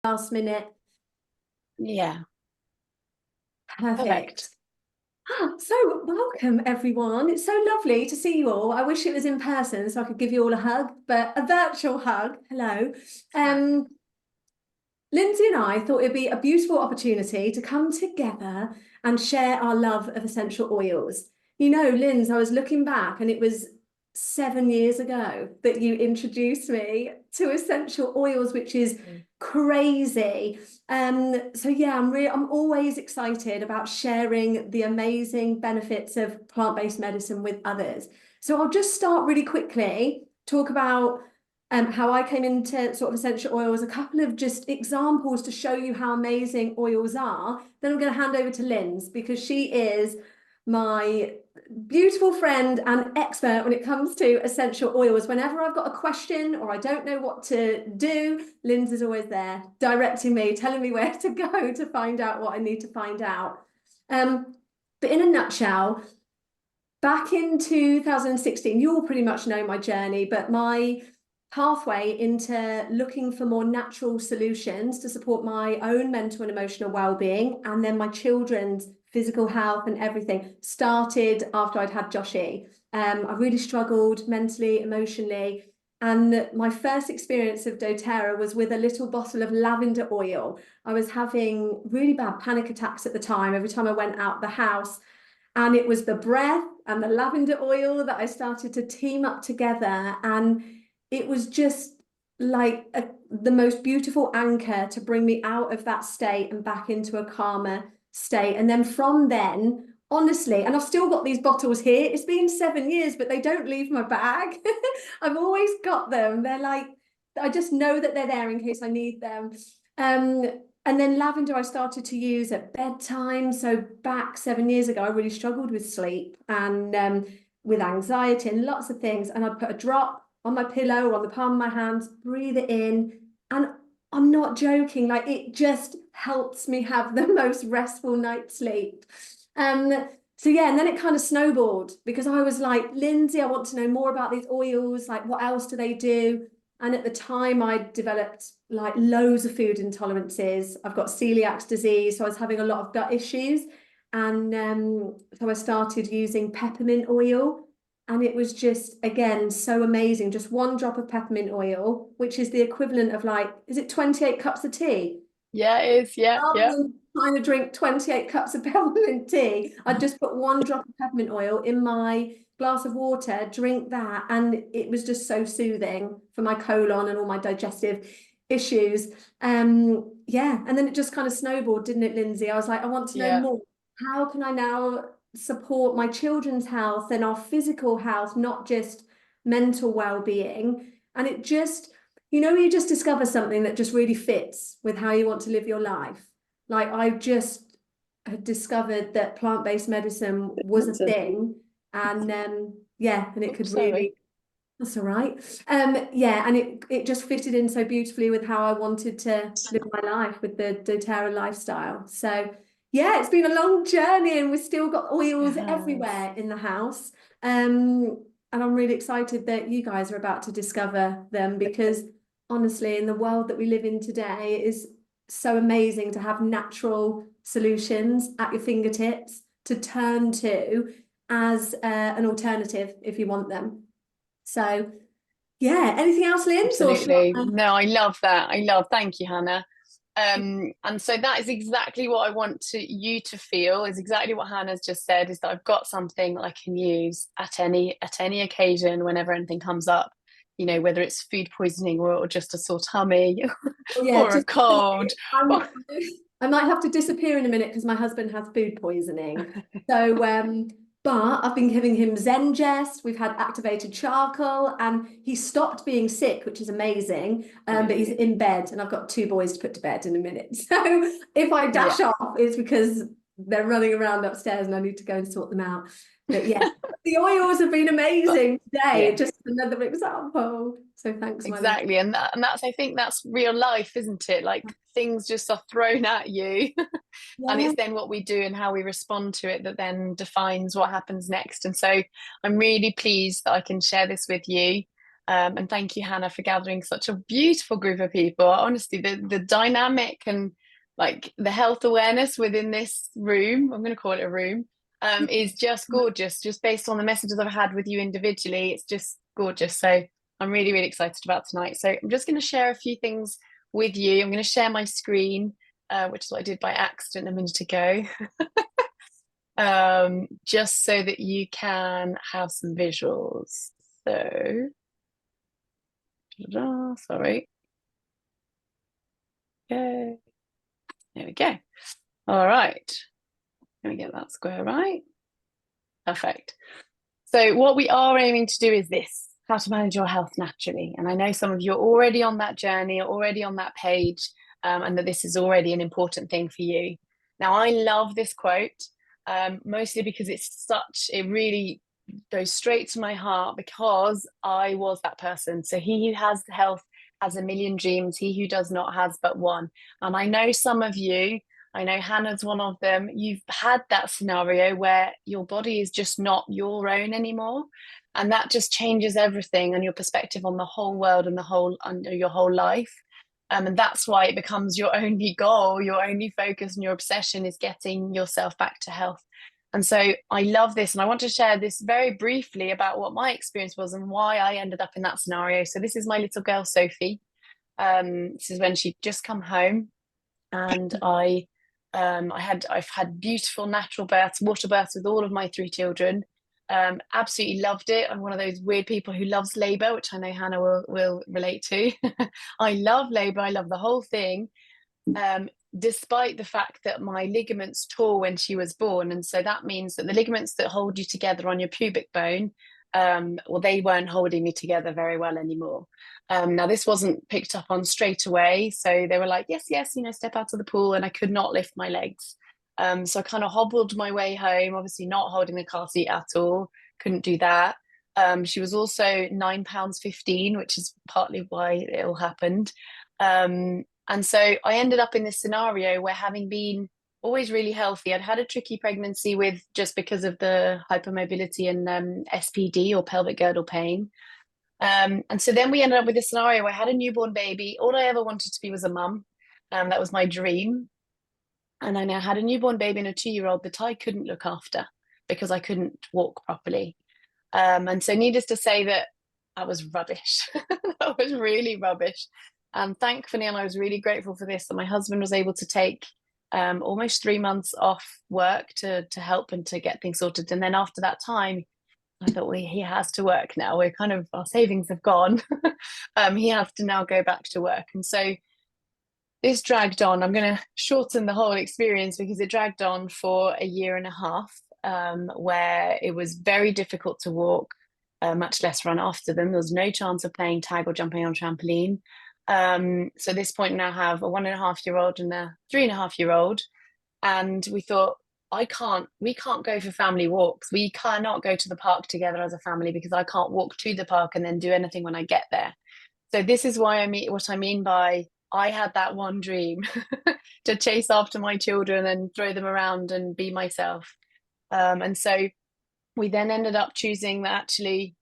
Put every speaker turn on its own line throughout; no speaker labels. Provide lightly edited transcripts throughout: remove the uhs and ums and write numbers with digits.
last minute.
Yeah,
Perfect.
perfect.
So, welcome everyone. It's so lovely to see you all. I wish it was in person so I could give you all a hug, but a virtual hug. Hello. Um, Lindsay and I thought it'd be a beautiful opportunity to come together and share our love of essential oils. You know, Linz, I was looking back and it was 7 years ago that you introduced me to essential oils, which is
Mm.
crazy. So yeah, I'm always excited about sharing the amazing benefits of plant-based medicine with others. So I'll just start really quickly, talk about how I came into sort of essential oils, a couple of just examples to show you how amazing oils are. Then I'm going to hand over to Linz because she is my beautiful friend and expert when it comes to essential oils. Whenever I've got a question or I don't know what to do, Linz is always there directing me, telling me where to go to find out what I need to find out. But in a nutshell, back in 2016, you all pretty much know my journey, but my pathway into looking for more natural solutions to support my own mental and emotional well-being and then my children's physical health and everything started after I'd had Joshy. I really struggled mentally, emotionally, and my first experience of doTERRA was with a little bottle of lavender oil. I was having really bad panic attacks at the time every time I went out the house, and it was the breath and the lavender oil that I started to team up together. And it was just like the most beautiful anchor to bring me out of that state and back into a calmer state. And then from then, honestly, and I've still got these bottles here. It's been 7 years, but they don't leave my bag. I've always got them. They're like, I just know that they're there in case I need them. Um, and then lavender I started to use at bedtime. So back 7 years ago, I really struggled with sleep and with anxiety and lots of things. And I'd put a drop on my pillow or on the palm of my hands, breathe it in. And I'm not joking, like it just helps me have the most restful night's sleep. So yeah, and then it kind of snowballed because I was like, Lindsay, I want to know more about these oils. Like, what else do they do? And at the time, I developed like loads of food intolerances. I've got celiac disease, so I was having a lot of gut issues. And so I started using peppermint oil. And it was just, again, so amazing. Just one drop of peppermint oil, which is the equivalent of like, is it 28 cups of tea?
Yeah, it is. Yeah,
Rather
yeah.
than trying to drink 28 cups of peppermint tea, I'd just put one drop of peppermint oil in my glass of water, drink that, and it was just so soothing for my colon and all my digestive issues. Yeah, and then it just kind of snowballed, didn't it, Lindsay? I was like, I want to know
Yeah.
more. How can I now support my children's health and our physical health, not just mental well-being? And it just, you just discover something that just really fits with how you want to live your life. Like I just had discovered that plant-based medicine was a
Awesome.
thing, and yeah, and it
Oops,
could
sorry.
really, that's all right. Yeah, and it just fitted in so beautifully with how I wanted to live my life with the doTERRA lifestyle. So yeah, it's been a long journey and we've still got oils
Yes.
everywhere in the house. And I'm really excited that you guys are about to discover them because honestly, in the world that we live in today, it is so amazing to have natural solutions at your fingertips to turn to as an alternative if you want them. So, yeah, anything else, Linz, or should
Absolutely.
I?
No, I love that. I love, thank you, Hannah. And so that is exactly what I want you to feel, is exactly what Hannah's just said, is that I've got something I can use at any occasion whenever anything comes up, whether it's food poisoning or just a sore tummy
Oh, yeah,
or a
just
cold.
I might have to disappear in a minute because my husband has food poisoning. So, but I've been giving him Zengest. We've had activated charcoal, and he stopped being sick, which is amazing. But
Yeah.
he's in bed, and I've got two boys to put to bed in a minute. So if I
Yeah.
dash off, it's because they're running around upstairs, and I need to go and sort them out. But yeah, the oils have been
But
amazing today.
yeah.
Just another example. So thanks, my love.
Exactly. And that's, I think that's real life, isn't it? Like things just are thrown at you. And
Yeah.
it's then what we do and how we respond to it that then defines what happens next. And so I'm really pleased that I can share this with you. And thank you, Hannah, for gathering such a beautiful group of people. Honestly, the dynamic and like the health awareness within this room, I'm going to call it a room, is just gorgeous. Just based on the messages I've had with you individually, it's just gorgeous. So I'm really, really excited about tonight. So I'm just going to share a few things with you. I'm going to share my screen, which is what I did by accident a minute ago. Just so that you can have some visuals. So, sorry. Okay. There we go. All right. Let me get that square right. Perfect. So what we are aiming to do is this, how to manage your health naturally. And I know some of you are already on that journey, already on that page, and that this is already an important thing for you. Now, I love this quote, mostly because it really goes straight to my heart because I was that person. So he who has health has a million dreams. He who does not has but one. And I know some of you, I know Hannah's one of them. You've had that scenario where your body is just not your own anymore. And that just changes everything and your perspective on the whole world and your whole life. And that's why it becomes your only goal, your only focus and your obsession is getting yourself back to health. And so I love this. And I want to share this very briefly about what my experience was and why I ended up in that scenario. So this is my little girl, Sophie. This is when she'd just come home and I've had beautiful natural births, water births with all of my three children. Absolutely loved it. I'm one of those weird people who loves labor, which I know Hannah will relate to. I love labor. I love the whole thing. Despite the fact that my ligaments tore when she was born. And so that means that the ligaments that hold you together on your pubic bone, well, they weren't holding me together very well anymore. Now, this wasn't picked up on straight away. So they were like, yes, step out of the pool. And I could not lift my legs. So I kind of hobbled my way home, obviously not holding the car seat at all. Couldn't do that. She was also £9.15, which is partly why it all happened. And so I ended up in this scenario where, having been always really healthy, I'd had a tricky pregnancy with just because of the hypermobility and SPD or pelvic girdle pain. And so then we ended up with this scenario where I had a newborn baby. All I ever wanted to be was a mum. That was my dream. And I now had a newborn baby and a 2-year-old that I couldn't look after because I couldn't walk properly. And so needless to say that I was rubbish. That was really rubbish. And thankfully, and I was really grateful for this, that my husband was able to take almost 3 months off work to help and to get things sorted. And then after that time, I thought, well, he has to work now. Our savings have gone. He has to now go back to work. And so this dragged on. I'm going to shorten the whole experience because it dragged on for a year and a half, where it was very difficult to walk, much less run after them. There was no chance of playing tag or jumping on trampoline. So at this point now have a 1.5-year-old and a 3.5-year-old. And we thought, we can't go for family walks. We cannot go to the park together as a family because I can't walk to the park and then do anything when I get there. So this is why what I mean by I had that one dream to chase after my children and throw them around and be myself. And so we then ended up choosing that actually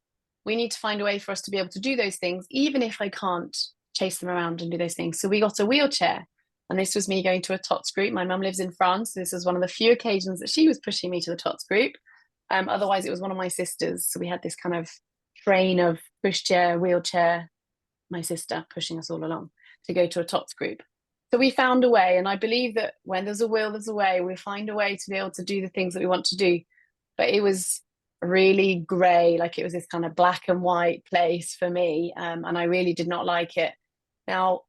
we need to find a way for us to be able to do those things, even if I can't chase them around and do those things. So we got a wheelchair. And this was me going to a TOTS group. My mum lives in France. So this was one of the few occasions that she was pushing me to the TOTS group. Otherwise, it was one of my sisters. So we had this kind of train of pushchair, wheelchair, my sister pushing us all along to go to a TOTS group. So we found a way. And I believe that when there's a will, there's a way. We find a way to be able to do the things that we want to do. But it was really grey, like it was this kind of black and white place for me. And I really did not like it. Now,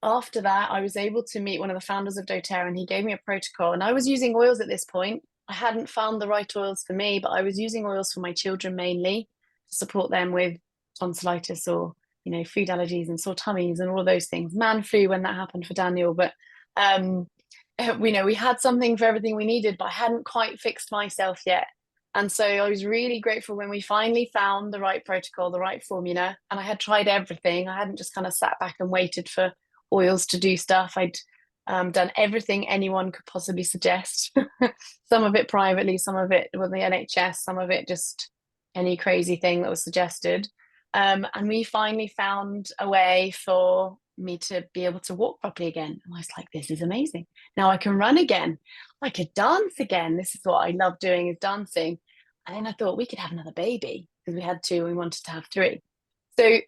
after that, I was able to meet one of the founders of doTERRA and he gave me a protocol. And I was using oils at this point. I hadn't found the right oils for me, but I was using oils for my children mainly to support them with tonsillitis or, food allergies and sore tummies and all of those things. Man flu when that happened for Daniel. But, we had something for everything we needed, but I hadn't quite fixed myself yet. And so I was really grateful when we finally found the right protocol, the right formula. And I had tried everything. I hadn't just kind of sat back and waited for oils to do stuff. I'd done everything anyone could possibly suggest. Some of it privately, some of it with the NHS, some of it just any crazy thing that was suggested. And we finally found a way for me to be able to walk properly again. And I was like, this is amazing. Now I can run again. I could dance again. This is what I love doing, is dancing. And then I thought we could have another baby, because we had two, we wanted to have three. So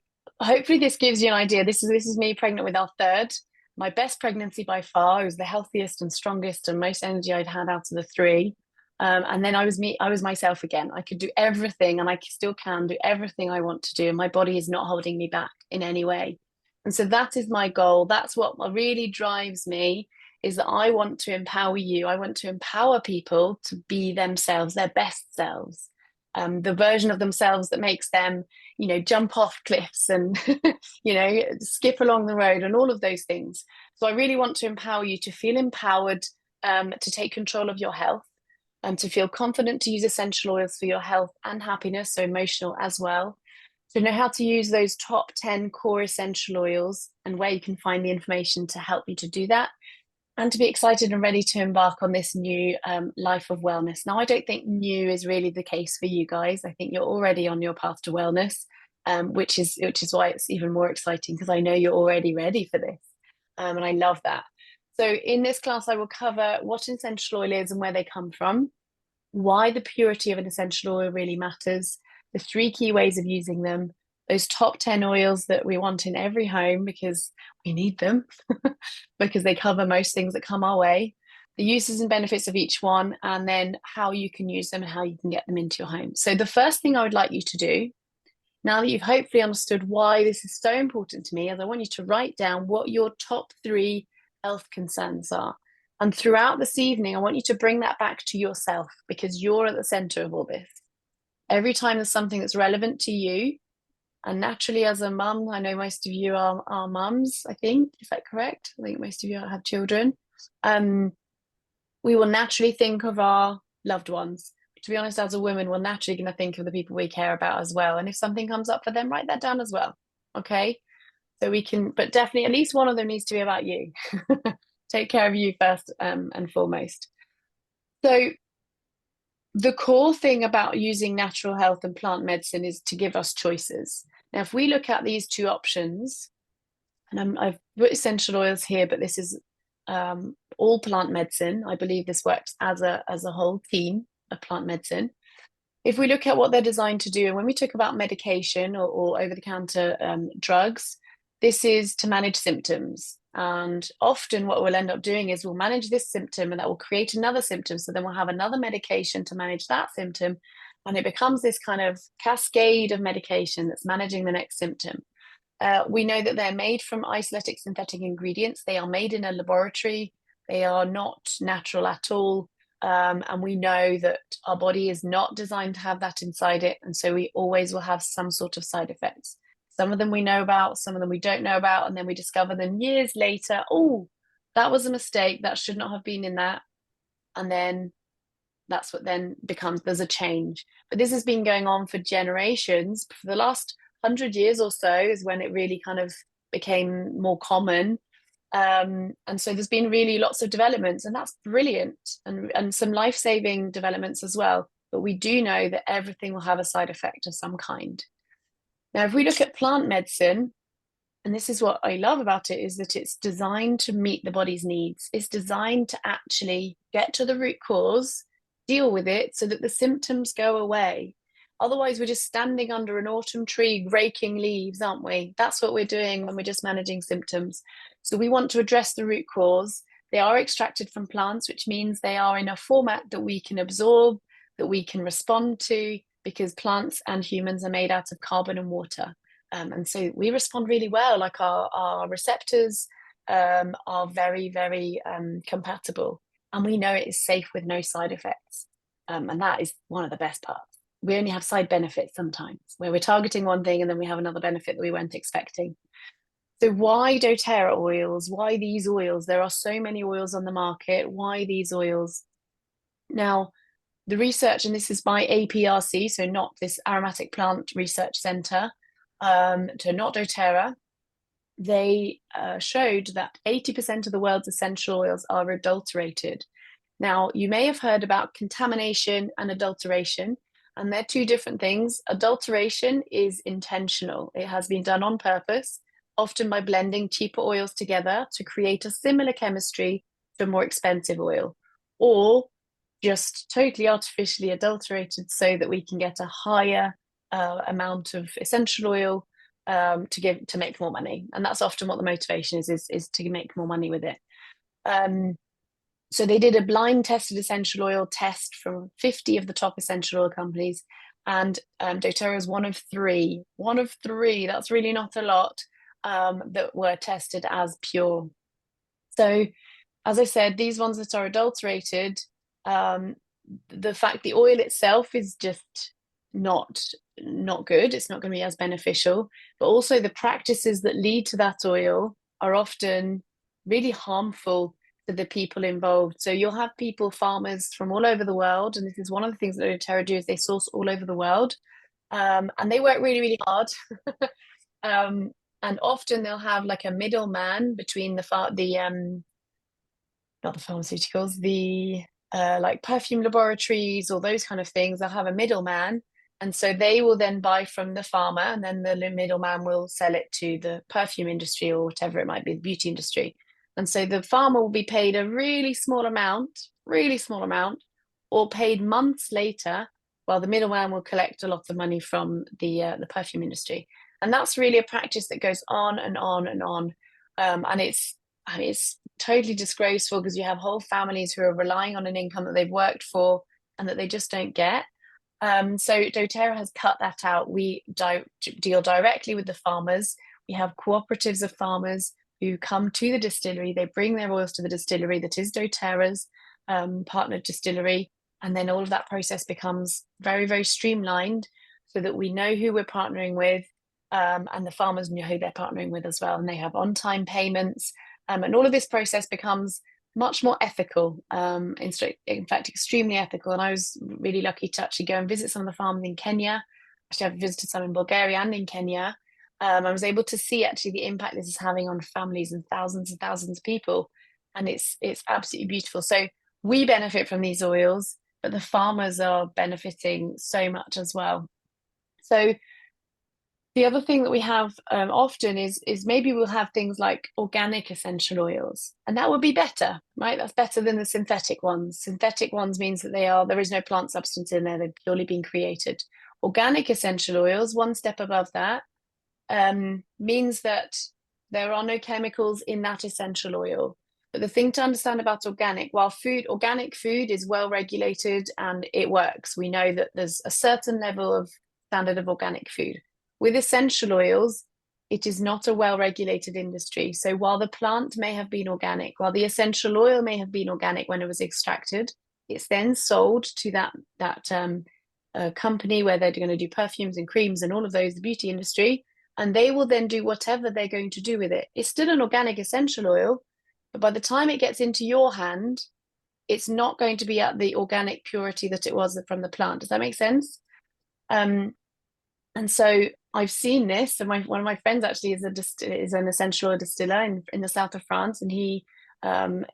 hopefully this gives you an idea. This is me pregnant with our third. My best pregnancy by far. It was the healthiest and strongest and most energy I'd had out of the three. And then I was myself again. I could do everything, and I still can do everything I want to do. And my body is not holding me back in any way. And so that is my goal. That's what really drives me, is that I want to empower you. I want to empower people to be themselves, their best selves, the version of themselves that makes them, jump off cliffs and, skip along the road and all of those things. So I really want to empower you to feel empowered, to take control of your health, and to feel confident to use essential oils for your health and happiness, so emotional as well. To know how to use those top 10 core essential oils and where you can find the information to help you to do that, and to be excited and ready to embark on this new life of wellness. Now, I don't think new is really the case for you guys. I think you're already on your path to wellness, which is why it's even more exciting, because I know you're already ready for this. And I love that. So in this class, I will cover what an essential oil is and where they come from, why the purity of an essential oil really matters, the 3 key ways of using them, those top 10 oils that we want in every home because we need them, because they cover most things that come our way, the uses and benefits of each one, and then how you can use them and how you can get them into your home. So the first thing I would like you to do, now that you've hopefully understood why this is so important to me, is I want you to write down what your top 3 health concerns are. And throughout this evening, I want you to bring that back to yourself, because you're at the center of all this. Every time there's something that's relevant to you, and naturally as a mum, I know most of you are mums, I think. Is that correct? I think most of you have children. We will naturally think of our loved ones. To be honest, as a woman, we're naturally going to think of the people we care about as well. And if something comes up for them, write that down as well. Okay? So we can, but definitely at least one of them needs to be about you. Take care of you first and foremost. So the core thing about using natural health and plant medicine is to give us choices. Now, if we look at these 2 options, and I've put essential oils here, but this is all plant medicine. I believe this works as a whole team of plant medicine. If we look at what they're designed to do, and when we talk about medication or over-the-counter drugs, this is to manage symptoms. And often what we'll end up doing is we'll manage this symptom, and that will create another symptom. So then we'll have another medication to manage that symptom. And it becomes this kind of cascade of medication that's managing the next symptom. We know that they're made from isolytic synthetic ingredients. They are made in a laboratory. They are not natural at all. And we know that our body is not designed to have that inside it. And so we always will have some sort of side effects. Some of them we know about, some of them we don't know about. And then we discover them years later. Oh, that was a mistake. That should not have been in that. And then that's what then becomes, there's a change. But this has been going on for generations. For the last 100 years or so is when it really kind of became more common. And so there's been really lots of developments, and that's brilliant, and some life-saving developments as well. But we do know that everything will have a side effect of some kind. Now, if we look at plant medicine, and this is what I love about it, is that it's designed to meet the body's needs. It's designed to actually get to the root cause, deal with it so that the symptoms go away. Otherwise, we're just standing under an autumn tree, raking leaves, aren't we? That's what we're doing when we're just managing symptoms. So we want to address the root cause. They are extracted from plants, which means they are in a format that we can absorb, that we can respond to, because plants and humans are made out of carbon and water. And so we respond really well, like our receptors are very, very compatible. And we know it is safe with no side effects. And that is one of the best parts. We only have side benefits sometimes, where we're targeting one thing and then we have another benefit that we weren't expecting. So why doTERRA oils? Why these oils? There are so many oils on the market. Why these oils? Now, the research, and this is by APRC, so not this Aromatic Plant Research Centre, to not doTERRA, they showed that 80% of the world's essential oils are adulterated. Now, you may have heard about contamination and adulteration. And they're two different things. Adulteration is intentional. It has been done on purpose, often by blending cheaper oils together to create a similar chemistry to a more expensive oil, or just totally artificially adulterated so that we can get a higher amount of essential oil to make more money. And that's often what the motivation is to make more money with it. So they did a blind tested essential oil test from 50 of the top essential oil companies, and doTERRA is one of three. One of three, that's really not a lot, that were tested as pure. So, as I said, these ones that are adulterated, the fact the oil itself is just not good. It's not going to be as beneficial, but also the practices that lead to that oil are often really harmful to the people involved. So you'll have people, farmers from all over the world, and this is one of the things that doTERRA do, is they source all over the world, and they work really, really hard. And often they'll have like a middleman between not the pharmaceuticals, the like perfume laboratories or those kind of things. They'll have a middleman, and so they will then buy from the farmer, and then the middleman will sell it to the perfume industry or whatever it might be, the beauty industry. And so the farmer will be paid a really small amount, or paid months later, while the middleman will collect a lot of money from the perfume industry. And that's really a practice that goes on and on and on. And it's totally disgraceful, because you have whole families who are relying on an income that they've worked for and that they just don't get. So doTERRA has cut that out. We deal directly with the farmers. We have cooperatives of farmers who come to the distillery. They bring their oils to the distillery that is doTERRA's partnered distillery. And then all of that process becomes very, very streamlined, so that we know who we're partnering with, and the farmers know who they're partnering with as well. And they have on-time payments. And all of this process becomes much more ethical, in fact, extremely ethical. And I was really lucky to actually go and visit some of the farms in Kenya. Actually, I've visited some in Bulgaria and in Kenya. I was able to see actually the impact this is having on families and thousands of people. And it's absolutely beautiful. So we benefit from these oils, but the farmers are benefiting so much as well. So the other thing that we have often is maybe we'll have things like organic essential oils, and that would be better, right? That's better than the synthetic ones. Synthetic ones means that there is no plant substance in there; they've purely been created. Organic essential oils, one step above that, means that there are no chemicals in that essential oil. But the thing to understand about organic food is well regulated and it works. We know that there's a certain level of standard of organic food. With essential oils, it is not a well-regulated industry. So while the plant may have been organic, while the essential oil may have been organic when it was extracted, it's then sold to that company where they're going to do perfumes and creams and all of those, the beauty industry, and they will then do whatever they're going to do with it. It's still an organic essential oil, but by the time it gets into your hand, it's not going to be at the organic purity that it was from the plant. Does that make sense? And so I've seen this, and one of my friends actually is an essential oil distiller in the south of France, and he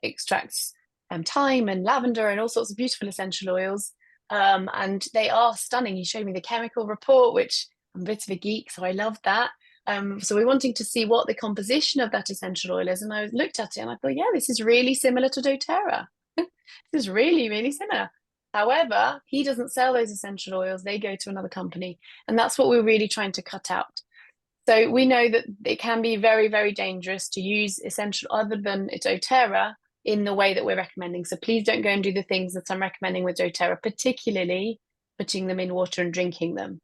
extracts thyme and lavender and all sorts of beautiful essential oils, and they are stunning. He showed me the chemical report, which I'm a bit of a geek, so I love that. So we're wanting to see what the composition of that essential oil is, and I looked at it and I thought, yeah, this is really similar to doTERRA. This is really, really similar. However, he doesn't sell those essential oils. They go to another company. And that's what we're really trying to cut out. So we know that it can be very, very dangerous to use essential other than doTERRA in the way that we're recommending. So please don't go and do the things that I'm recommending with doTERRA, particularly putting them in water and drinking them,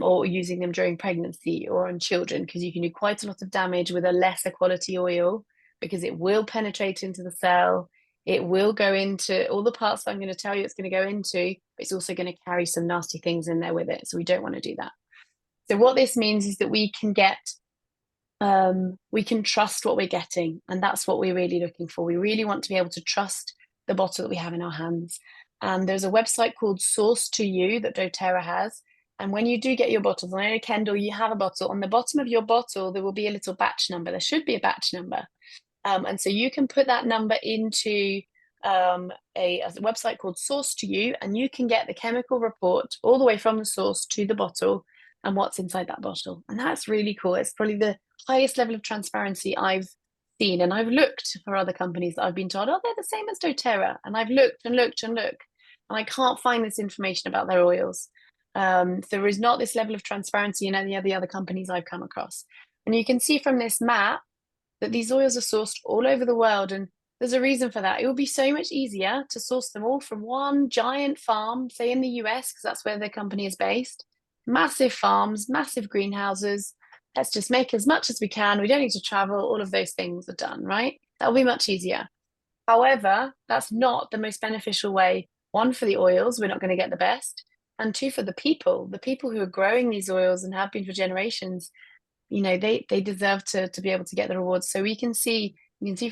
or using them during pregnancy or on children, because you can do quite a lot of damage with a lesser quality oil, because it will penetrate into the cell. It will go into all the parts that I'm going to tell you it's going to go into, but it's also going to carry some nasty things in there with it. So we don't want to do that. So what this means is that we can trust what we're getting. And that's what we're really looking for. We really want to be able to trust the bottle that we have in our hands. And there's a website called Source to You that doTERRA has. And when you do get your bottles, I know, Kendall, you have a bottle. On the bottom of your bottle, there will be a little batch number. There should be a batch number. And so you can put that number into a website called Source to You, and you can get the chemical report all the way from the source to the bottle and what's inside that bottle. And that's really cool. It's probably the highest level of transparency I've seen. And I've looked for other companies that I've been told, oh, they're the same as doTERRA. And I've looked and looked and looked, and I can't find this information about their oils. There is not this level of transparency in any of the other companies I've come across. And you can see from this map that these oils are sourced all over the world. And there's a reason for that. It would be so much easier to source them all from one giant farm, say in the US, because that's where the company is based. Massive farms, massive greenhouses. Let's just make as much as we can. We don't need to travel. All of those things are done, right? That'll be much easier. However, that's not the most beneficial way. One, for the oils, we're not going to get the best. And two, for the people who are growing these oils and have been for generations, they deserve to be able to get the rewards. So you can see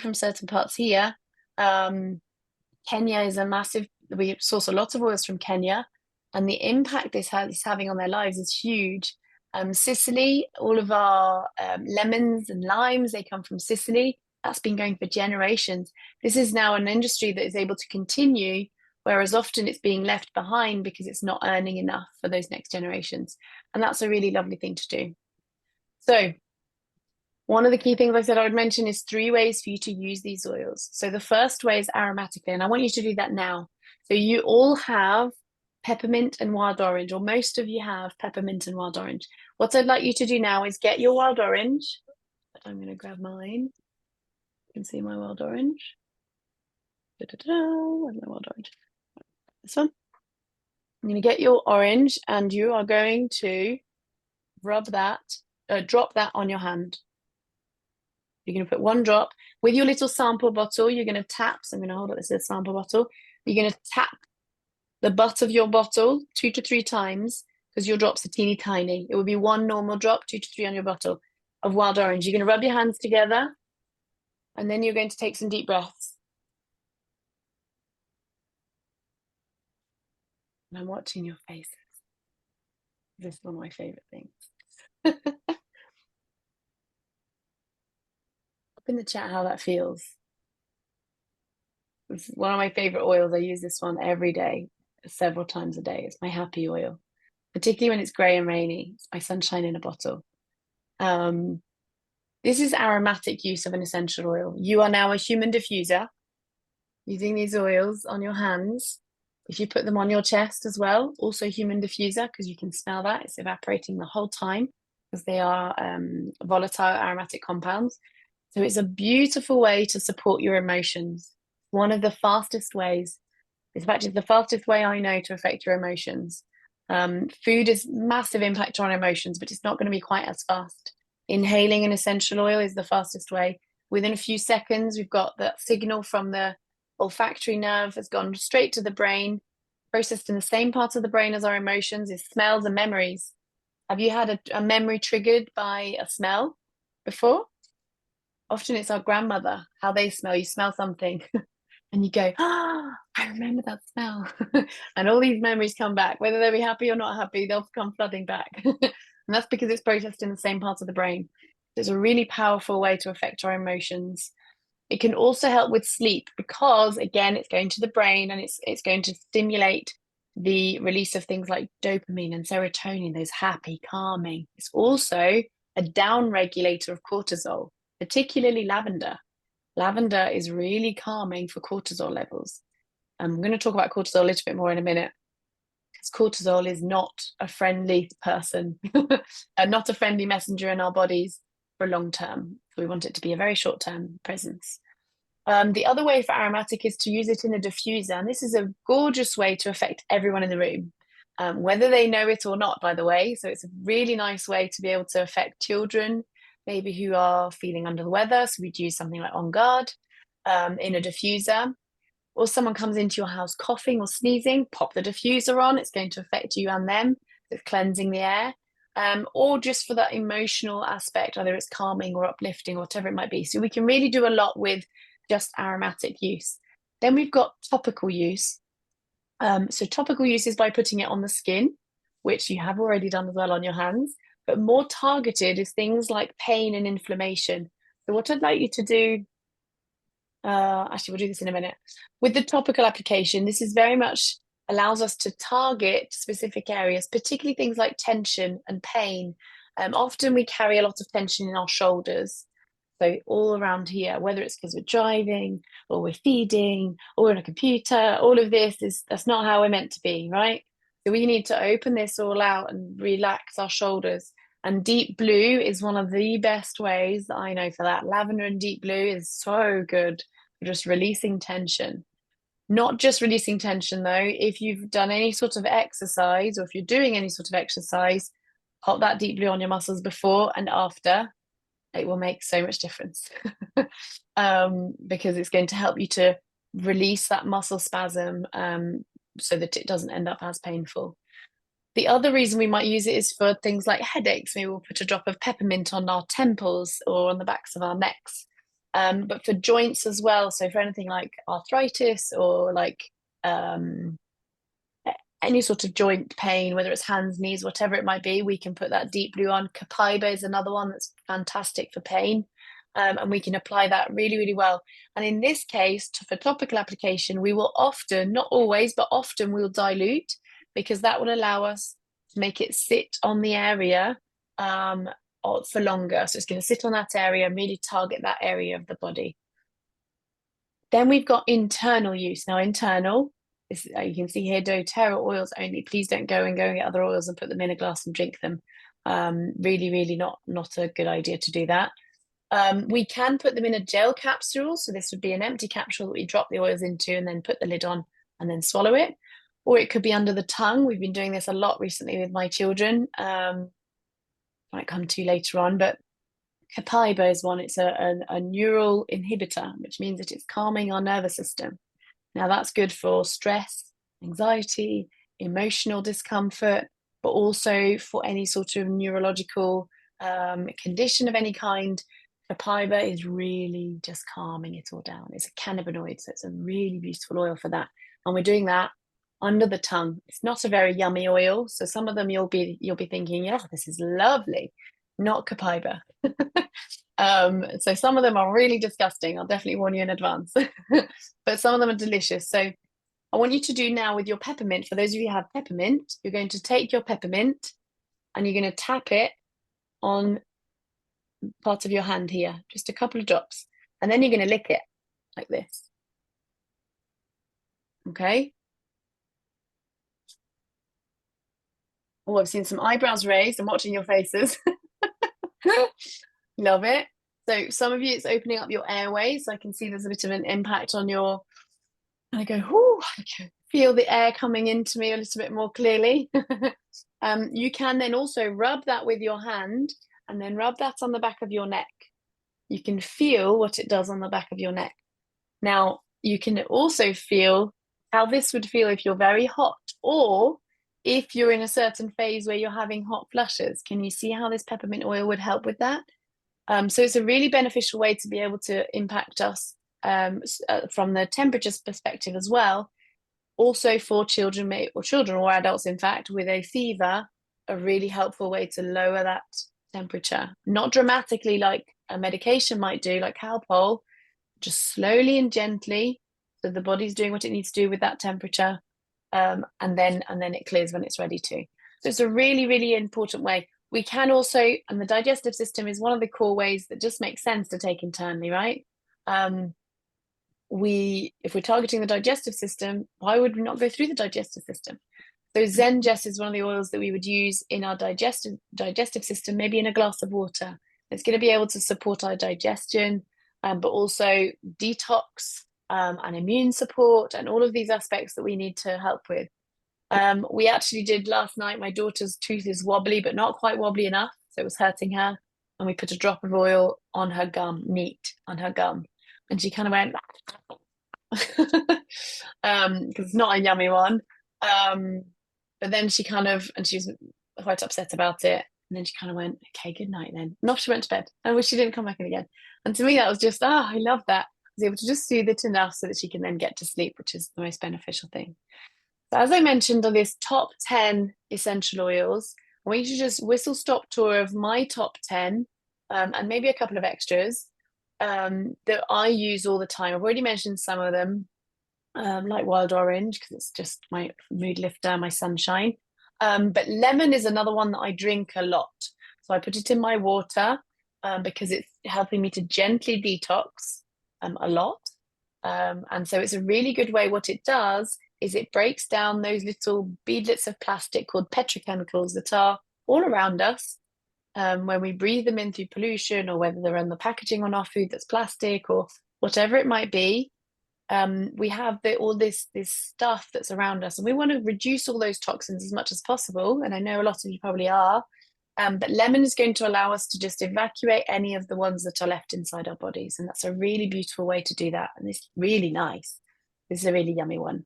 from certain parts here, Kenya is a massive, we source a lot of oils from Kenya, and the impact this is having on their lives is huge. Sicily, all of our lemons and limes, they come from Sicily. That's been going for generations. This is now an industry that is able to continue, whereas often it's being left behind because it's not earning enough for those next generations. And that's a really lovely thing to do. So one of the key things I said I would mention is 3 ways for you to use these oils. So the first way is aromatically, and I want you to do that now. So you all have peppermint and wild orange, or most of you have peppermint and wild orange. What I'd like you to do now is get your wild orange. I'm going to grab mine. You can see my wild orange. Where's my wild orange? This one. I'm going to get your orange, and you are going to drop that on your hand. You're going to put 1 drop with your little sample bottle. You're going to tap. So I'm going to hold up this little sample bottle. You're going to tap the butt of your bottle 2 to 3 times, because your drops are teeny tiny. It would be 1 normal drop, 2 to 3 on your bottle of wild orange. You're going to rub your hands together, and then you're going to take some deep breaths. And I'm watching your faces. This is one of my favorite things. In the chat how that feels. This is one of my favorite oils. I use this one every day, several times a day. It's my happy oil, particularly when it's grey and rainy. It's my sunshine in a bottle. This is aromatic use of an essential oil. You are now a human diffuser using these oils on your hands. If you put them on your chest as well, also human diffuser, because you can smell that. It's evaporating the whole time because they are volatile aromatic compounds. So it's a beautiful way to support your emotions. One of the fastest ways. In fact, it's the fastest way I know to affect your emotions. Food is massive impact on emotions, but it's not going to be quite as fast. Inhaling an essential oil is the fastest way. Within a few seconds, we've got the signal from the olfactory nerve has gone straight to the brain, processed in the same part of the brain as our emotions, is smells and memories. Have you had a memory triggered by a smell before? Often it's our grandmother, how they smell. You smell something and you go, ah, I remember that smell. And all these memories come back, whether they be happy or not happy, they'll come flooding back. And that's because it's processed in the same part of the brain. It's a really powerful way to affect our emotions. It can also help with sleep because, again, it's going to the brain and it's going to stimulate the release of things like dopamine and serotonin, those happy, calming. It's also a down regulator of cortisol, particularly lavender. Lavender is really calming for cortisol levels. I'm going to talk about cortisol a little bit more in a minute, because cortisol is not a friendly person, not a friendly messenger in our bodies for long term. So we want it to be a very short term presence. The other way for aromatic is to use it in a diffuser. And this is a gorgeous way to affect everyone in the room, whether they know it or not, by the way. So it's a really nice way to be able to affect children, maybe who are feeling under the weather. So we'd use something like On Guard in a diffuser. Or someone comes into your house coughing or sneezing, pop the diffuser on. It's going to affect you and them. It's cleansing the air. Or just for that emotional aspect, whether it's calming or uplifting or whatever it might be. So we can really do a lot with just aromatic use. Then we've got topical use. So topical use is by putting it on the skin, which you have already done as well on your hands, but more targeted is things like pain and inflammation. So what I'd like you to do Actually, we'll do this in a minute. With the topical application, this is very much allows us to target specific areas, particularly things like tension and pain. Often we carry a lot of tension in our shoulders. So all around here, whether it's because we're driving or we're feeding or we're on a computer, all of this that's not how we're meant to be, right? So we need to open this all out and relax our shoulders. And deep blue is one of the best ways that I know for that. Lavender and deep blue is so good for just releasing tension. Not just releasing tension though, if you've done any sort of exercise or if you're doing any sort of exercise, pop that deep blue on your muscles before and after. It will make so much difference because it's going to help you to release that muscle spasm so that it doesn't end up as painful. The other reason we might use it is for things like headaches. Maybe we'll put a drop of peppermint on our temples or on the backs of our necks. But for joints as well, so for anything like arthritis or like any sort of joint pain, whether it's hands, knees, whatever it might be, we can put that deep blue on. Copaiba is another one that's fantastic for pain. And we can apply that really, really well. And in this case, for topical application, we will often, not always, but often we'll dilute because that will allow us to make it sit on the area for longer. So it's going to sit on that area and really target that area of the body. Then we've got internal use. Now, internal, you can see here, doTERRA oils only. Please don't go and get other oils and put them in a glass and drink them. Really, really not a good idea to do that. We can put them in a gel capsule. So this would be an empty capsule that we drop the oils into and then put the lid on and then swallow it. Or it could be under the tongue. We've been doing this a lot recently with my children. Might come to later on, but copaiba is one. It's a neural inhibitor, which means that it's calming our nervous system. Now that's good for stress, anxiety, emotional discomfort, but also for any sort of neurological condition of any kind. Copaiba is really just calming it all down. It's a cannabinoid, so it's a really beautiful oil for that. And we're doing that under the tongue. It's not a very yummy oil, so some of them you'll be thinking, yeah, this is lovely. Not copaiba. So some of them are really disgusting. I'll definitely warn you in advance. But some of them are delicious. So I want you to do now with your peppermint. For those of you who have peppermint, you're going to take your peppermint and you're going to tap it on part of your hand here, just a couple of drops, and then you're going to lick it like this. Okay. Oh, I've seen some eyebrows raised. I'm watching your faces. Love it. So some of you, it's opening up your airways. So I can see there's a bit of an impact on your, and I go, whoo, I can feel the air coming into me a little bit more clearly. You can then also rub that with your hand and then rub that on the back of your neck. You can feel what it does on the back of your neck. Now, you can also feel how this would feel if you're very hot or if you're in a certain phase where you're having hot flushes. Can you see how this peppermint oil would help with that? So it's a really beneficial way to be able to impact us from the temperature perspective as well. Also for children or adults, in fact, with a fever, a really helpful way to lower that temperature. Not dramatically like a medication might do, like Calpol, just slowly and gently, so the body's doing what it needs to do with that temperature, and then it clears when it's ready to. So it's a really, really important way. We can also, and the digestive system is one of the core ways that just makes sense to take internally, right? If we're targeting the digestive system, why would we not go through the digestive system? So Zengest is one of the oils that we would use in our digestive system, maybe in a glass of water. It's going to be able to support our digestion, but also detox and immune support and all of these aspects that we need to help with. We actually did last night, my daughter's tooth is wobbly, but not quite wobbly enough, so it was hurting her. And we put a drop of oil on her gum, neat on her gum. And she kind of went, because it's not a yummy one. But then she was quite upset about it. And then she kind of went, okay, good night then. And off she went to bed. I wish she didn't come back in again. And to me, that was just, I love that. I was able to just soothe it enough so that she can then get to sleep, which is the most beneficial thing. So as I mentioned on this top 10 essential oils, I want you to just whistle stop tour of my top 10 and maybe a couple of extras. that I use all the time. I've already mentioned some of them, like wild orange, because it's just my mood lifter, my sunshine. But lemon is another one that I drink a lot. So I put it in my water because it's helping me to gently detox a lot. And so it's a really good way. What it does is it breaks down those little beadlets of plastic called petrochemicals that are all around us when we breathe them in through pollution, or whether they're in the packaging on our food that's plastic or whatever it might be. We have all this stuff that's around us, and we want to reduce all those toxins as much as possible. And I know a lot of you probably are. But lemon is going to allow us to just evacuate any of the ones that are left inside our bodies. And that's a really beautiful way to do that. And it's really nice. This is a really yummy one.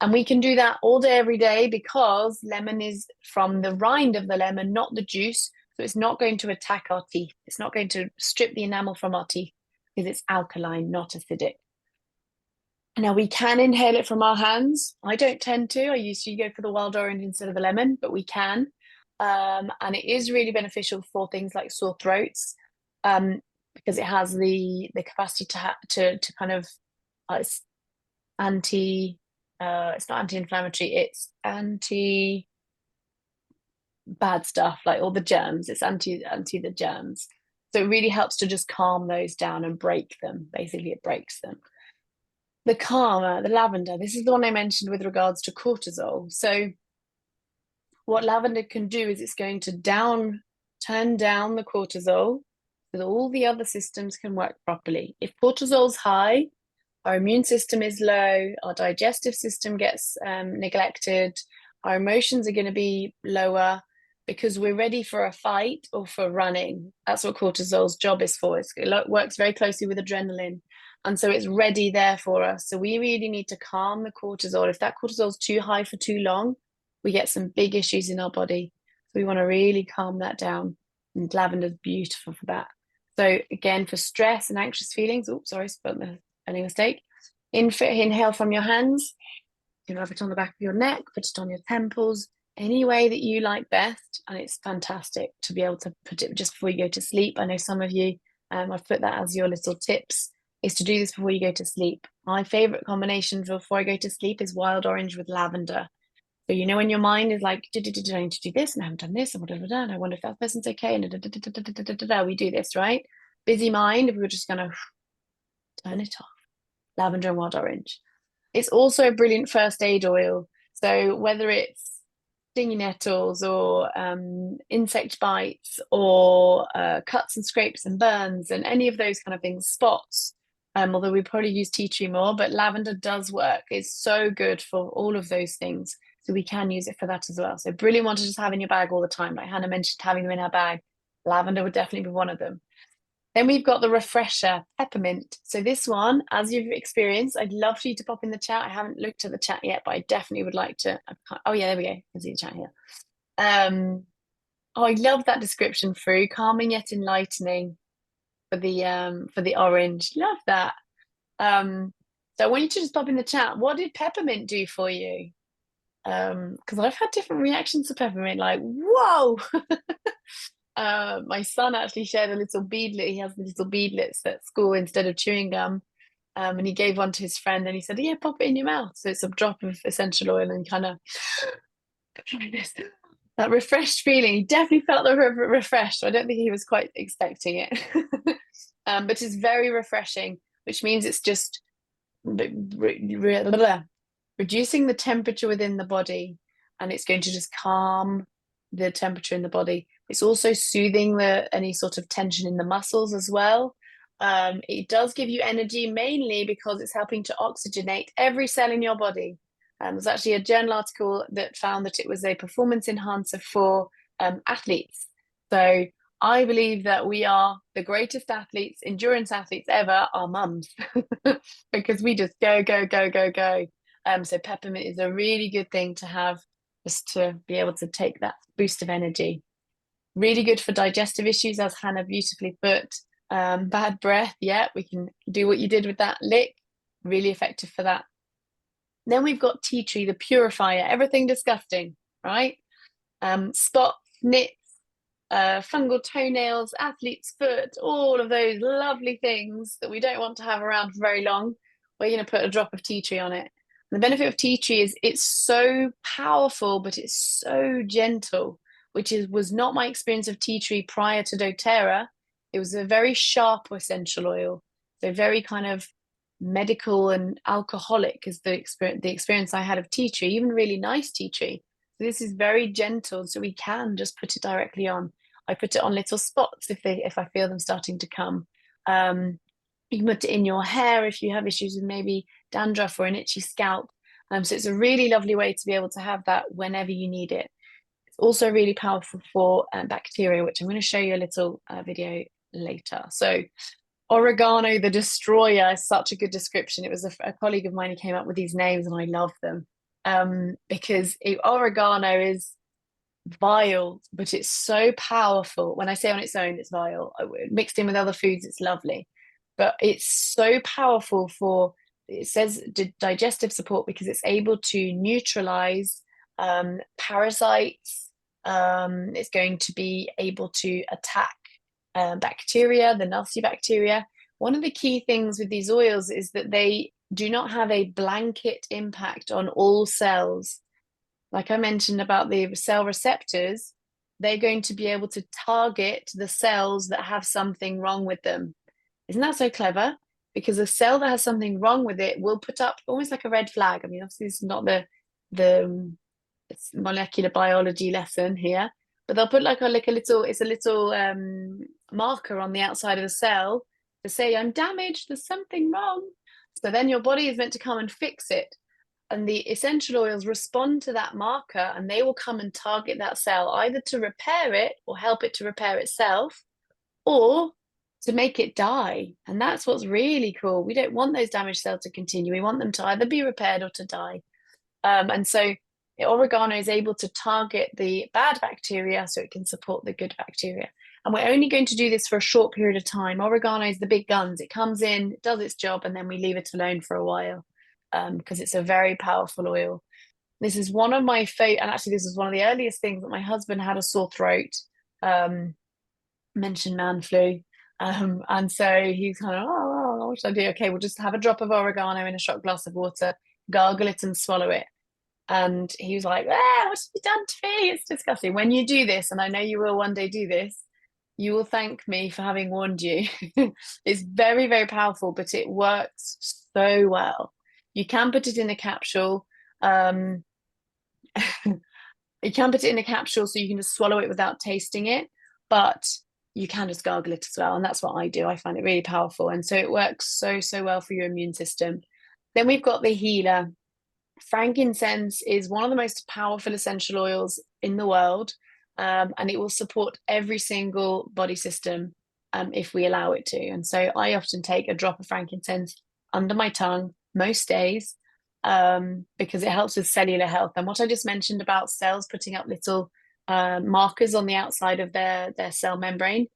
And we can do that all day, every day, because lemon is from the rind of the lemon, not the juice. So it's not going to attack our teeth. It's not going to strip the enamel from our teeth because it's alkaline, not acidic. Now we can inhale it from our hands. I don't tend to. I usually go for the wild orange instead of the lemon, but we can. And it is really beneficial for things like sore throats, because it has the capacity to kind of it's it's not anti-inflammatory, it's anti bad stuff, like all the germs. It's anti the germs. So it really helps to just calm those down and break them. Basically, it breaks them. The calmer, the lavender, this is the one I mentioned with regards to cortisol. So what lavender can do is it's going to turn down the cortisol so that all the other systems can work properly. If cortisol's high, our immune system is low, our digestive system gets neglected, our emotions are going to be lower because we're ready for a fight or for running. That's what cortisol's job is for. It works very closely with adrenaline. And so it's ready there for us. So we really need to calm the cortisol. If that cortisol is too high for too long, we get some big issues in our body. So we want to really calm that down. And lavender's beautiful for that. So again, for stress and anxious feelings, oops, sorry, spelling mistake. Inhale from your hands. You can rub it on the back of your neck, put it on your temples, any way that you like best. And it's fantastic to be able to put it just before you go to sleep. I know some of you, I've put that as your little tips, is to do this before you go to sleep. My favorite combination for before I go to sleep is wild orange with lavender. So you know when your mind is like, I need to do this and I haven't done this and whatever, and I wonder if that person's okay, and we do this, right? Busy mind, we're just gonna turn it off. Lavender and wild orange. It's also a brilliant first aid oil. So whether it's stinging nettles or insect bites or cuts and scrapes and burns and any of those kind of things, spots, although we probably use tea tree more, but lavender does work. It's so good for all of those things. So we can use it for that as well. So brilliant one to just have in your bag all the time. Like Hannah mentioned, having them in her bag. Lavender would definitely be one of them. Then we've got the refresher, peppermint. So this one, as you've experienced, I'd love for you to pop in the chat. I haven't looked at the chat yet, but I definitely would like to. Oh yeah, there we go. I can see the chat here. Oh, I love that description, Fru. Calming yet enlightening for the orange. Love that. So I want you to just pop in the chat. What did peppermint do for you? Because I've had different reactions to peppermint, like, whoa. My son actually shared a little beadlet. He has the little beadlets at school instead of chewing gum. And he gave one to his friend and he said, yeah, pop it in your mouth. So it's a drop of essential oil and kind of that refreshed feeling. He definitely felt the refreshed. I don't think he was quite expecting it. But it's very refreshing, which means it's just reducing the temperature within the body, and it's going to just calm the temperature in the body. It's also soothing any sort of tension in the muscles as well. It does give you energy mainly because it's helping to oxygenate every cell in your body. There's actually a journal article that found that it was a performance enhancer for athletes. So I believe that we are the greatest athletes, endurance athletes ever, our mums, because we just go, go, go, go, go. So peppermint is a really good thing to have, just to be able to take that boost of energy. Really good for digestive issues, as Hannah beautifully put. Bad breath, yeah, we can do what you did with that lick. Really effective for that. Then we've got tea tree, the purifier, everything disgusting, right? Spots, nits, fungal toenails, athlete's foot, all of those lovely things that we don't want to have around for very long. We're going to put a drop of tea tree on it. And the benefit of tea tree is it's so powerful, but it's so gentle, which was not my experience of tea tree prior to doTERRA. It was a very sharp essential oil, so very kind of medical and alcoholic is the experience I had of tea tree, even really nice tea tree. So this is very gentle, so we can just put it directly on. I put it on little spots if I feel them starting to come. You can put it in your hair if you have issues with maybe dandruff or an itchy scalp. So it's a really lovely way to be able to have that whenever you need it. It's also really powerful for bacteria, which I'm going to show you a little video later. So oregano the destroyer is such a good description. It was a colleague of mine who came up with these names, and I love them because oregano is vile, but it's so powerful. When I say on its own, it's vile. Mixed in with other foods, it's lovely. But it's so powerful for, it says digestive support, because it's able to neutralize parasites. It's going to be able to attack bacteria, the nasty bacteria. One of the key things with these oils is that they do not have a blanket impact on all cells. Like I mentioned about the cell receptors, they're going to be able to target the cells that have something wrong with them. Isn't that so clever? Because a cell that has something wrong with it will put up almost like a red flag. I mean, obviously, this is not the molecular biology lesson here, but they'll put like a little marker on the outside of the cell to say, I'm damaged, there's something wrong. So then your body is meant to come and fix it. And the essential oils respond to that marker, and they will come and target that cell either to repair it or help it to repair itself, or to make it die. And that's what's really cool. We don't want those damaged cells to continue. We want them to either be repaired or to die. And so oregano is able to target the bad bacteria so it can support the good bacteria. And we're only going to do this for a short period of time. Oregano is the big guns. It comes in, it does its job, and then we leave it alone for a while because it's a very powerful oil. This is one of my favorite, and actually this was one of the earliest things that my husband had a sore throat, mentioned man flu. And so he's kind of, oh, what should I do? Okay, we'll just have a drop of oregano in a shot glass of water, gargle it and swallow it. And he was like, what have you done to me? It's disgusting. When you do this, and I know you will one day do this, you will thank me for having warned you. It's very, very powerful, but it works so well. You can put it in a capsule. You can put it in a capsule so you can just swallow it without tasting it, but you can just gargle it as well. And that's what I do. I find it really powerful. And so it works so, so well for your immune system. Then we've got the healer. Frankincense is one of the most powerful essential oils in the world, and it will support every single body system if we allow it to. And so I often take a drop of frankincense under my tongue most days because it helps with cellular health. And what I just mentioned about cells putting up little markers on the outside of their cell membrane,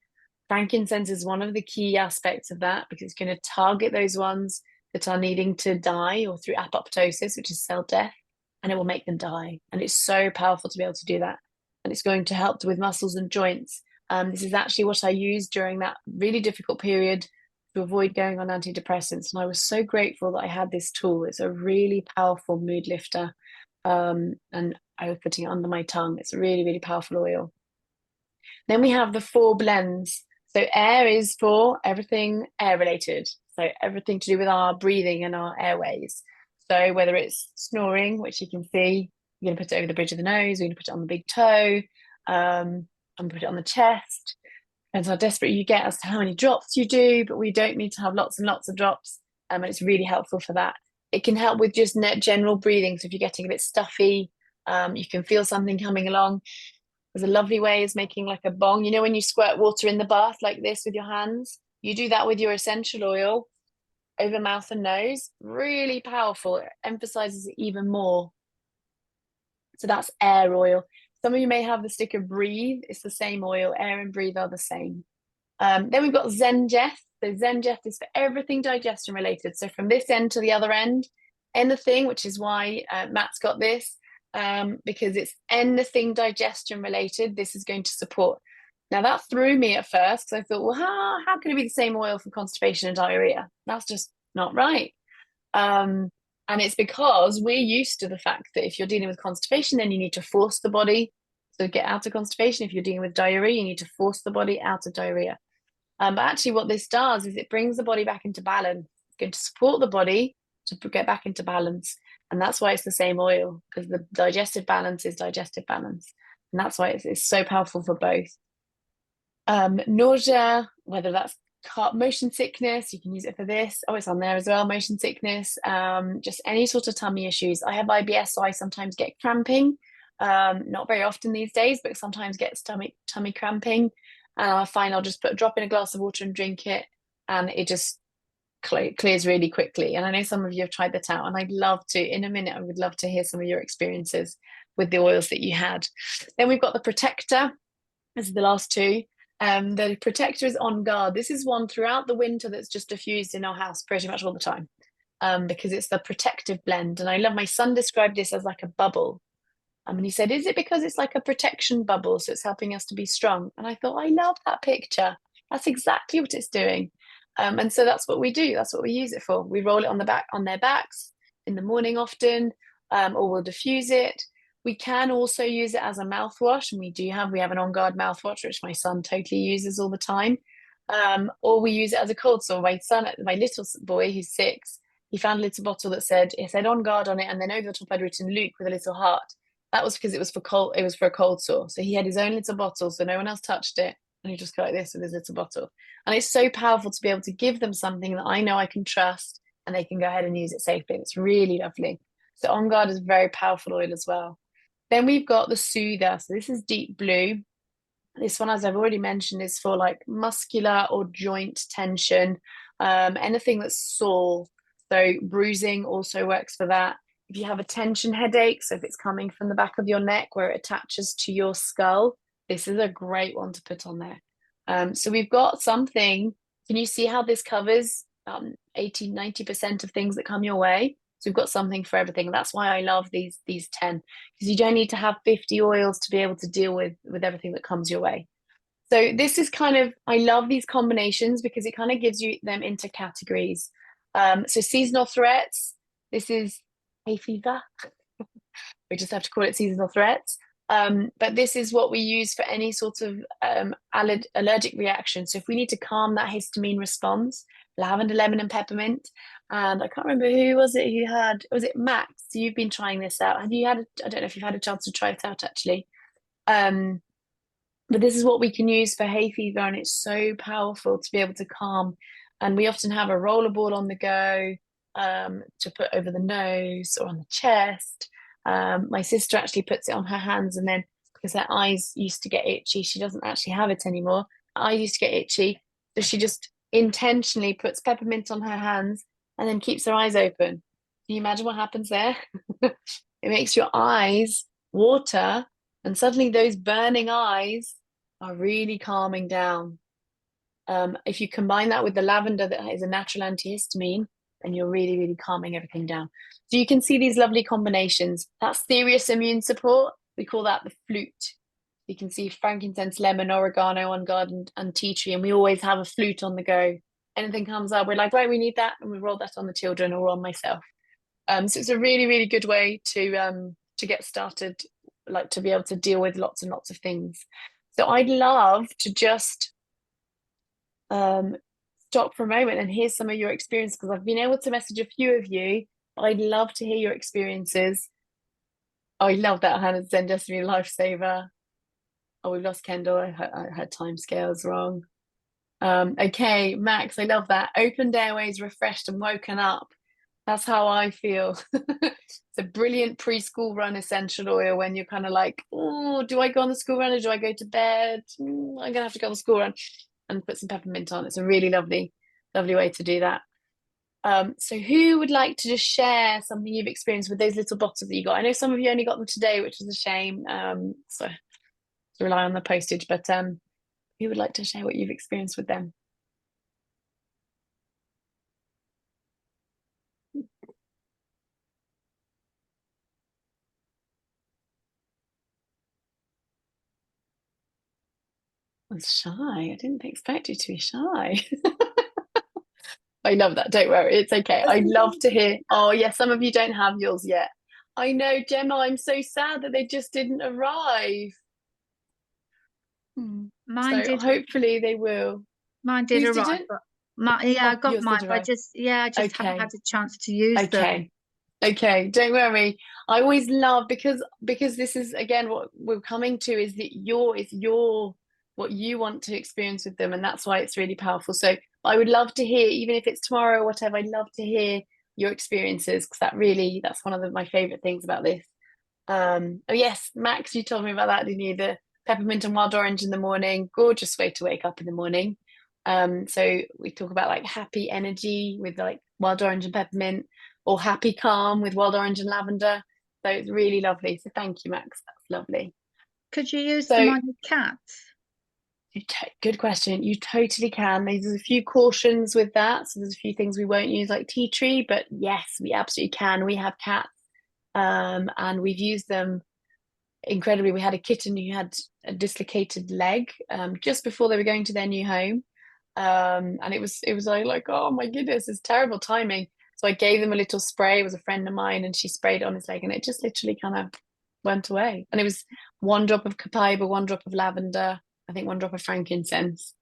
frankincense is one of the key aspects of that, because it's going to target those ones that are needing to die, or through apoptosis, which is cell death, and it will make them die. And it's so powerful to be able to do that. And it's going to help with muscles and joints. This is actually what I used during that really difficult period to avoid going on antidepressants. And I was so grateful that I had this tool. It's a really powerful mood lifter. And I was putting it under my tongue. It's a really, really powerful oil. Then we have the 4 blends. So air is for everything air related. So everything to do with our breathing and our airways. So whether it's snoring, which you can see, you're going to put it over the bridge of the nose, we're going to put it on the big toe, and put it on the chest. Depends how desperate you get as to how many drops you do, but we don't need to have lots and lots of drops. And it's really helpful for that. It can help with just general breathing. So if you're getting a bit stuffy, you can feel something coming along. There's a lovely way is making like a bong. You know, when you squirt water in the bath like this with your hands, you do that with your essential oil over mouth and nose. Really powerful. It emphasizes it even more. So that's air oil. Some of you may have the sticker breathe. It's the same oil. Air and breathe are the same. Then we've got Zengeth. So Zengeth is for everything digestion related. So from this end to the other end, anything, which is why Matt's got this, because it's anything digestion related, this is going to support. Now that threw me at first because I thought, well, how can it be the same oil for constipation and diarrhea? That's just not right. Um, and it's because we're used to the fact that if you're dealing with constipation, then you need to force the body to get out of constipation. If you're dealing with diarrhea, you need to force the body out of diarrhea. But actually, what this does is it brings the body back into balance. It's going to support the body to get back into balance. And that's why it's the same oil, because the digestive balance is digestive balance. And that's why it's so powerful for both. Nausea, whether that's motion sickness, you can use it for this. Oh, it's on there as well, motion sickness, just any sort of tummy issues. I have IBS, so I sometimes get cramping. Not very often these days, but sometimes get tummy cramping. And I find I'll just put a drop in a glass of water and drink it, and it just clears really quickly. And I know some of you have tried that out, and I'd love to, in a minute, I would love to hear some of your experiences with the oils that you had. Then we've got the protector. This is the last two. The protector is On Guard. This is one throughout the winter that's just diffused in our house pretty much all the time, because it's the protective blend. And I love, my son described this as like a bubble. And he said, is it because it's like a protection bubble, so it's helping us to be strong? And I thought, I love that picture. That's exactly what it's doing. And so that's what we do. That's what we use it for. We roll it on their backs in the morning often, or we'll diffuse it. We can also use it as a mouthwash, and we have an On Guard mouthwash, which my son totally uses all the time. Or we use it as a cold sore. My little boy, who's 6, he found a little bottle that said On Guard on it, and then over the top I'd written Luke with a little heart. That was because it was for a cold sore. So he had his own little bottle, so no one else touched it. And he just go like this with his little bottle. And it's so powerful to be able to give them something that I know I can trust and they can go ahead and use it safely. It's really lovely. So On Guard is a very powerful oil as well. Then we've got the Soother. So this is deep blue. This one, as I've already mentioned, is for like muscular or joint tension, anything that's sore. So bruising also works for that. If you have a tension headache, so if it's coming from the back of your neck where it attaches to your skull, this is a great one to put on there. So we've got something. Can you see how this covers 80, 90% of things that come your way? So we've got something for everything. That's why I love these 10, because you don't need to have 50 oils to be able to deal with everything that comes your way. So this is kind of, I love these combinations because it kind of gives you them into categories. So seasonal threats, this is hay fever. We just have to call it seasonal threats. But this is what we use for any sort of allergic reaction. So if we need to calm that histamine response, lavender, lemon, and peppermint. And I can't remember who was it Max? So you've been trying this out. Have you had, I don't know if you've had a chance to try it out actually. But this is what we can use for hay fever, and it's so powerful to be able to calm. And we often have a rollerball on the go to put over the nose or on the chest. My sister actually puts it on her hands, and then because her eyes used to get itchy, she doesn't actually have it anymore. Her eyes used to get itchy, so she just intentionally puts peppermint on her hands and then keeps her eyes open. Can you imagine what happens there? It makes your eyes water, and suddenly those burning eyes are really calming down. If you combine that with the lavender that is a natural antihistamine, then you're really, really calming everything down. So you can see these lovely combinations. That's serious immune support. We call that the flute. You can see frankincense, lemon, oregano, On Guard, and tea tree, and we always have a flute on the go. Anything comes up, we're like, right, we need that, and we roll that on the children or on myself. So it's a really, really good way to get started, like to be able to deal with lots and lots of things. So I'd love to just stop for a moment and hear some of your experience, because I've been able to message a few of you. I'd love to hear your experiences. Oh, I love that Hannah sent just me a lifesaver. Oh, we've lost Kendall. I had time scales wrong. Okay, Max, I love that. Opened airways, refreshed and woken up. That's how I feel. It's a brilliant preschool run essential oil when you're kind of like, oh, do I go on the school run or do I go to bed? I'm gonna have to go on the school run and put some peppermint on. It's a really lovely, lovely way to do that. So who would like to just share something you've experienced with those little bottles that you got? I know some of you only got them today, which is a shame. So to rely on the postage, but who would like to share what you've experienced with them? I'm shy. I didn't expect you to be shy. I love that. Don't worry, it's okay.
That's
I love to
amazing.
hear. Oh, yeah, some of you don't have yours yet. I know, Gemma. I'm so sad that they just didn't arrive. Hmm.
Mine
So
did.
hopefully they will.
Mine did
Whose
arrive,
didn't?
but yeah, I
Oh,
got
yours
mine,
did
but
arrive.
I just haven't had
Okay.
a chance to use them.
Okay. Okay, don't worry. I always love because this is again what we're coming to is that your what you want to experience with them, and that's why it's really powerful. So I would love to hear, even if it's tomorrow or whatever, I'd love to hear your experiences because that's one of my favorite things about this. Oh yes, Max, you told me about that, didn't you? The peppermint and wild orange in the morning, gorgeous way to wake up in the morning. So we talk about like happy energy with like wild orange and peppermint, or happy calm with wild orange and lavender. So it's really lovely. So thank you, Max. That's lovely.
Could you use them
So
on your cats?
good question. You totally can. There's a few cautions with that. So there's a few things we won't use like tea tree, but yes, we absolutely can. We have cats, and we've used them incredibly. We had a kitten who had a dislocated leg just before they were going to their new home. And it was like, oh my goodness, it's terrible timing. So I gave them a little spray. It was a friend of mine, and she sprayed it on his leg, and it just literally kind of went away. And it was one drop of copaiba, one drop of lavender, I think one drop of frankincense.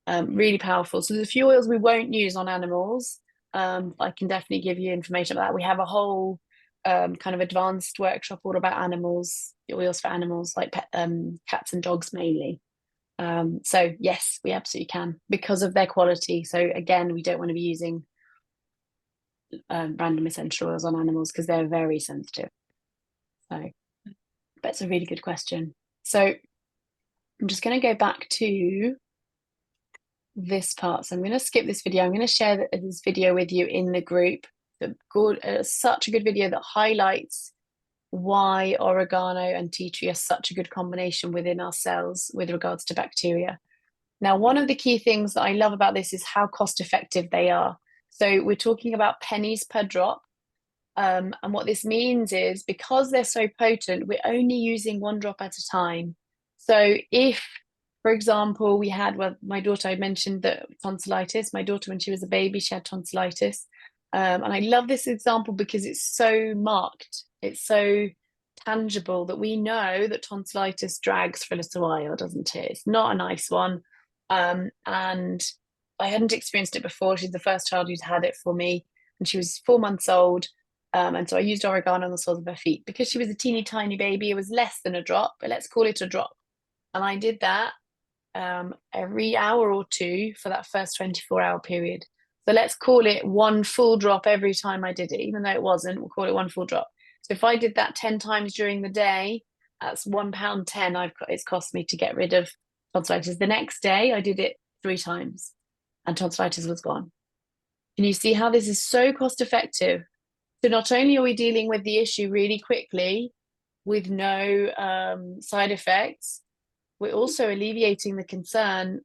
Really powerful. So there's a few oils we won't use on animals. I can definitely give you information about that. We have a whole kind of advanced workshop all about animals, oils for animals, like cats and dogs mainly. So yes, we absolutely can because of their quality. So again, we don't want to be using random essential oils on animals because they're very sensitive. So that's a really good question. So I'm just going to go back to this part. So I'm going to skip this video. I'm going to share this video with you in the group. Such a good video that highlights why oregano and tea tree are such a good combination within our cells with regards to bacteria. Now, one of the key things that I love about this is how cost effective they are. So we're talking about pennies per drop. And what this means is because they're so potent, we're only using one drop at a time. So if, for example, well, my daughter, I mentioned that tonsillitis, my daughter, when she was a baby, she had tonsillitis. And I love this example because it's so marked. It's so tangible that we know that tonsillitis drags for a little while, doesn't it? It's not a nice one. And I hadn't experienced it before. She's the first child who's had it for me, and she was 4 months old. And so I used oregano on the soles of her feet because she was a teeny tiny baby. It was less than a drop, but let's call it a drop. And I did that every hour or two for that first 24-hour period. So let's call it one full drop every time I did it, even though it wasn't, we'll call it one full drop. So if I did that 10 times during the day, that's £1.10 it's cost me to get rid of tonsillitis. The next day I did it 3 times and tonsillitis was gone. Can you see how this is so cost effective? So not only are we dealing with the issue really quickly with no side effects, we're also alleviating the concern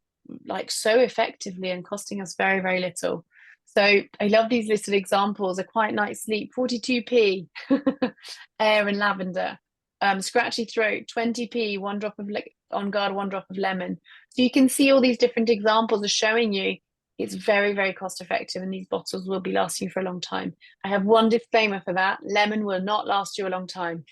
like so effectively and costing us very, very little. So I love these little examples. A quiet night's sleep, 42p, air and lavender. Scratchy throat, 20p, one drop of On Guard, one drop of lemon. So you can see all these different examples are showing you it's very, very cost effective, and these bottles will be lasting for a long time. I have one disclaimer for that. Lemon will not last you a long time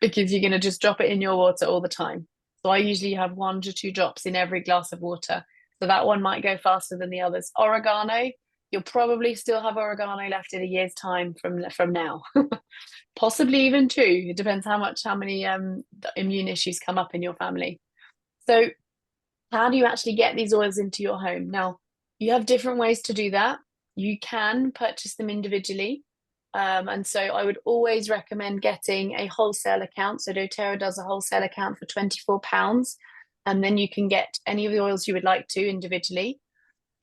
because you're going to just drop it in your water all the time. So I usually have 1 to 2 drops in every glass of water. So that one might go faster than the others. Oregano, you'll probably still have oregano left in a year's time from now. Possibly even 2. It depends how many immune issues come up in your family. So how do you actually get these oils into your home? Now, you have different ways to do that. You can purchase them individually. And so I would always recommend getting a wholesale account. So doTERRA does a wholesale account for £24. And then you can get any of the oils you would like to individually.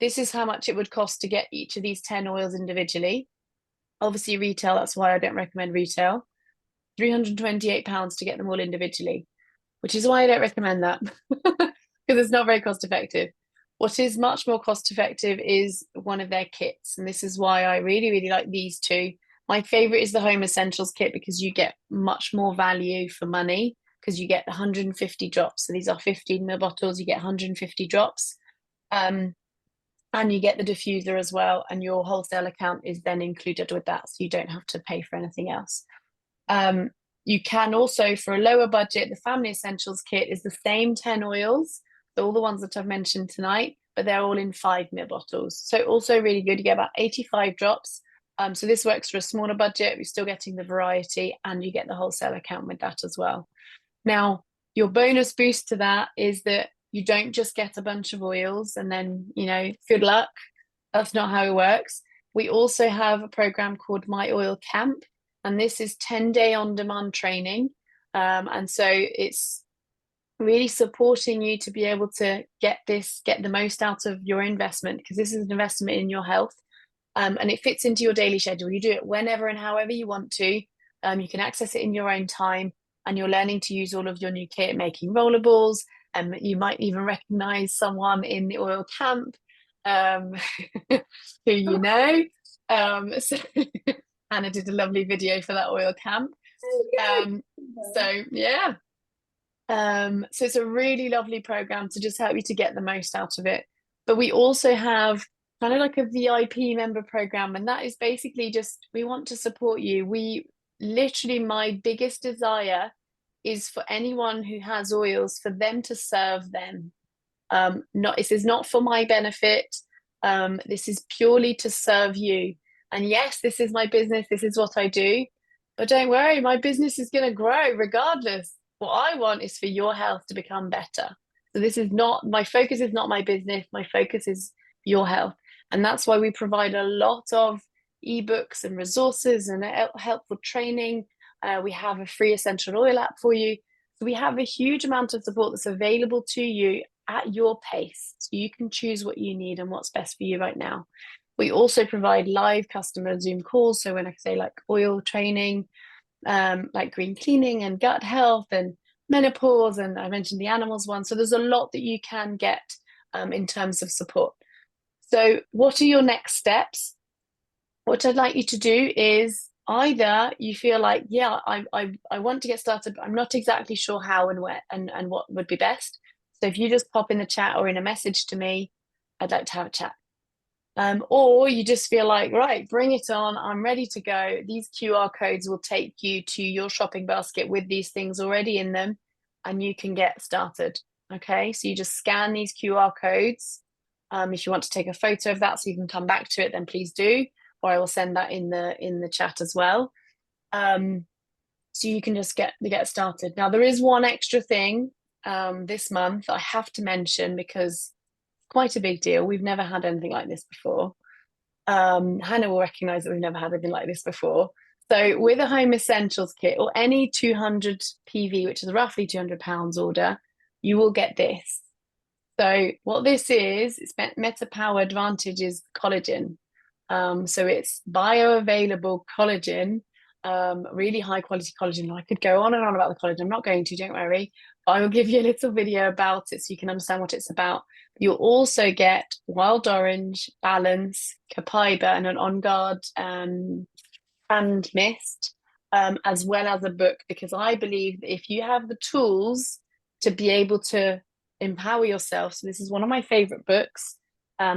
This is how much it would cost to get each of these 10 oils individually. Obviously, retail, that's why I don't recommend retail. £328 to get them all individually, which is why I don't recommend that because it's not very cost effective. What is much more cost effective is one of their kits. And this is why I really, really like these two. My favorite is the Home Essentials kit because you get much more value for money because you get 150 drops. So these are 15 ml bottles, you get 150 drops. And you get the diffuser as well, and your wholesale account is then included with that, so you don't have to pay for anything else. You can also, for a lower budget, the Family Essentials kit is the same 10 oils, so all the ones that I've mentioned tonight, but they're all in 5 ml bottles. So also really good. You get about 85 drops. So this works for a smaller budget. You're still getting the variety, and you get the wholesale account with that as well. Now, your bonus boost to that is that you don't just get a bunch of oils and then, you know, good luck. That's not how it works. We also have a program called My Oil Camp, and this is 10-day on-demand training. And so it's really supporting you to be able to get the most out of your investment, because this is an investment in your health. And it fits into your daily schedule. You do it whenever and however you want to. You can access it in your own time, and you're learning to use all of your new kit, making rollerballs. You might even recognize someone in the oil camp who you know. So Hannah did a lovely video for that oil camp. So yeah. So it's a really lovely program to just help you to get the most out of it. But we also have kind of like a VIP member program, and that is basically just, we want to support you. We literally, my biggest desire is for anyone who has oils, for them to serve them. This is not for my benefit. This is purely to serve you. And yes, this is my business. This is what I do. But don't worry, my business is going to grow regardless. What I want is for your health to become better. So this is not, my focus is not my business. My focus is your health. And that's why we provide a lot of ebooks and resources and helpful training. We have a free essential oil app for you. So we have a huge amount of support that's available to you at your pace. So you can choose what you need and what's best for you right now. We also provide live customer Zoom calls. So when I say like oil training, like green cleaning and gut health and menopause, and I mentioned the animals one. So there's a lot that you can get in terms of support. So what are your next steps? What I'd like you to do is, either you feel like, yeah, I want to get started, but I'm not exactly sure how and where and what would be best. So if you just pop in the chat or in a message to me, I'd like to have a chat. Or you just feel like, right, bring it on, I'm ready to go. These QR codes will take you to your shopping basket with these things already in them, and you can get started. Okay, so you just scan these QR codes. If you want to take a photo of that so you can come back to it, then please do, or I will send that in the chat as well. So you can just get started. Now, there is one extra thing this month I have to mention, because quite a big deal. We've never had anything like this before. Hannah will recognize that we've never had anything like this before. So with a home essentials kit, or any 200 PV, which is roughly £200 order, you will get this. So what this is, it's Meta Power Advantage is collagen. So it's bioavailable collagen, really high quality collagen. I could go on and on about the collagen. I'm not going to, don't worry. But I will give you a little video about it so you can understand what it's about. You'll also get wild orange, balance, copaiba, and an On Guard hand mist, as well as a book, because I believe that if you have the tools to be able to empower yourself, so this is one of my favorite books,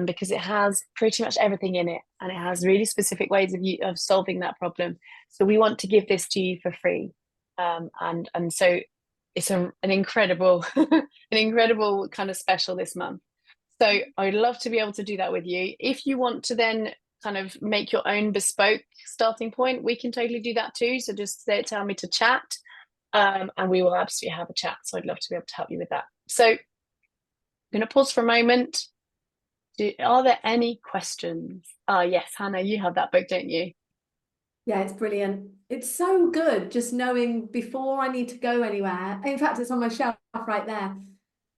because it has pretty much everything in it, and it has really specific ways of solving that problem. So we want to give this to you for free, and so it's an incredible an incredible kind of special this month. So I'd love to be able to do that with you. If you want to then kind of make your own bespoke starting point, we can totally do that too. So just tell me to chat, and we will absolutely have a chat. So I'd love to be able to help you with that. So I'm going to pause for a moment. Are there any questions? Yes, Hannah, you have that book, don't you?
Yeah, it's brilliant. It's so good just knowing before I need to go anywhere. In fact, it's on my shelf right there.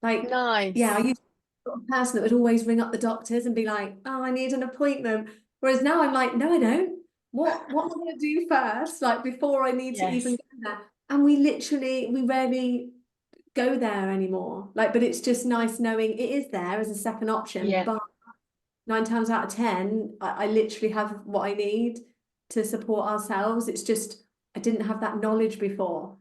Like,
Nice.
yeah, I used to be the sort of person that would always ring up the doctors and be like, oh, I need an appointment. Whereas now I'm like, no, I don't. What am I going to do first? Like, before I need to even go there. And we rarely go there anymore. Like, but it's just nice knowing it is there as a second option.
Yeah.
But 9 times out of 10, I literally have what I need to support ourselves. It's just, I didn't have that knowledge before.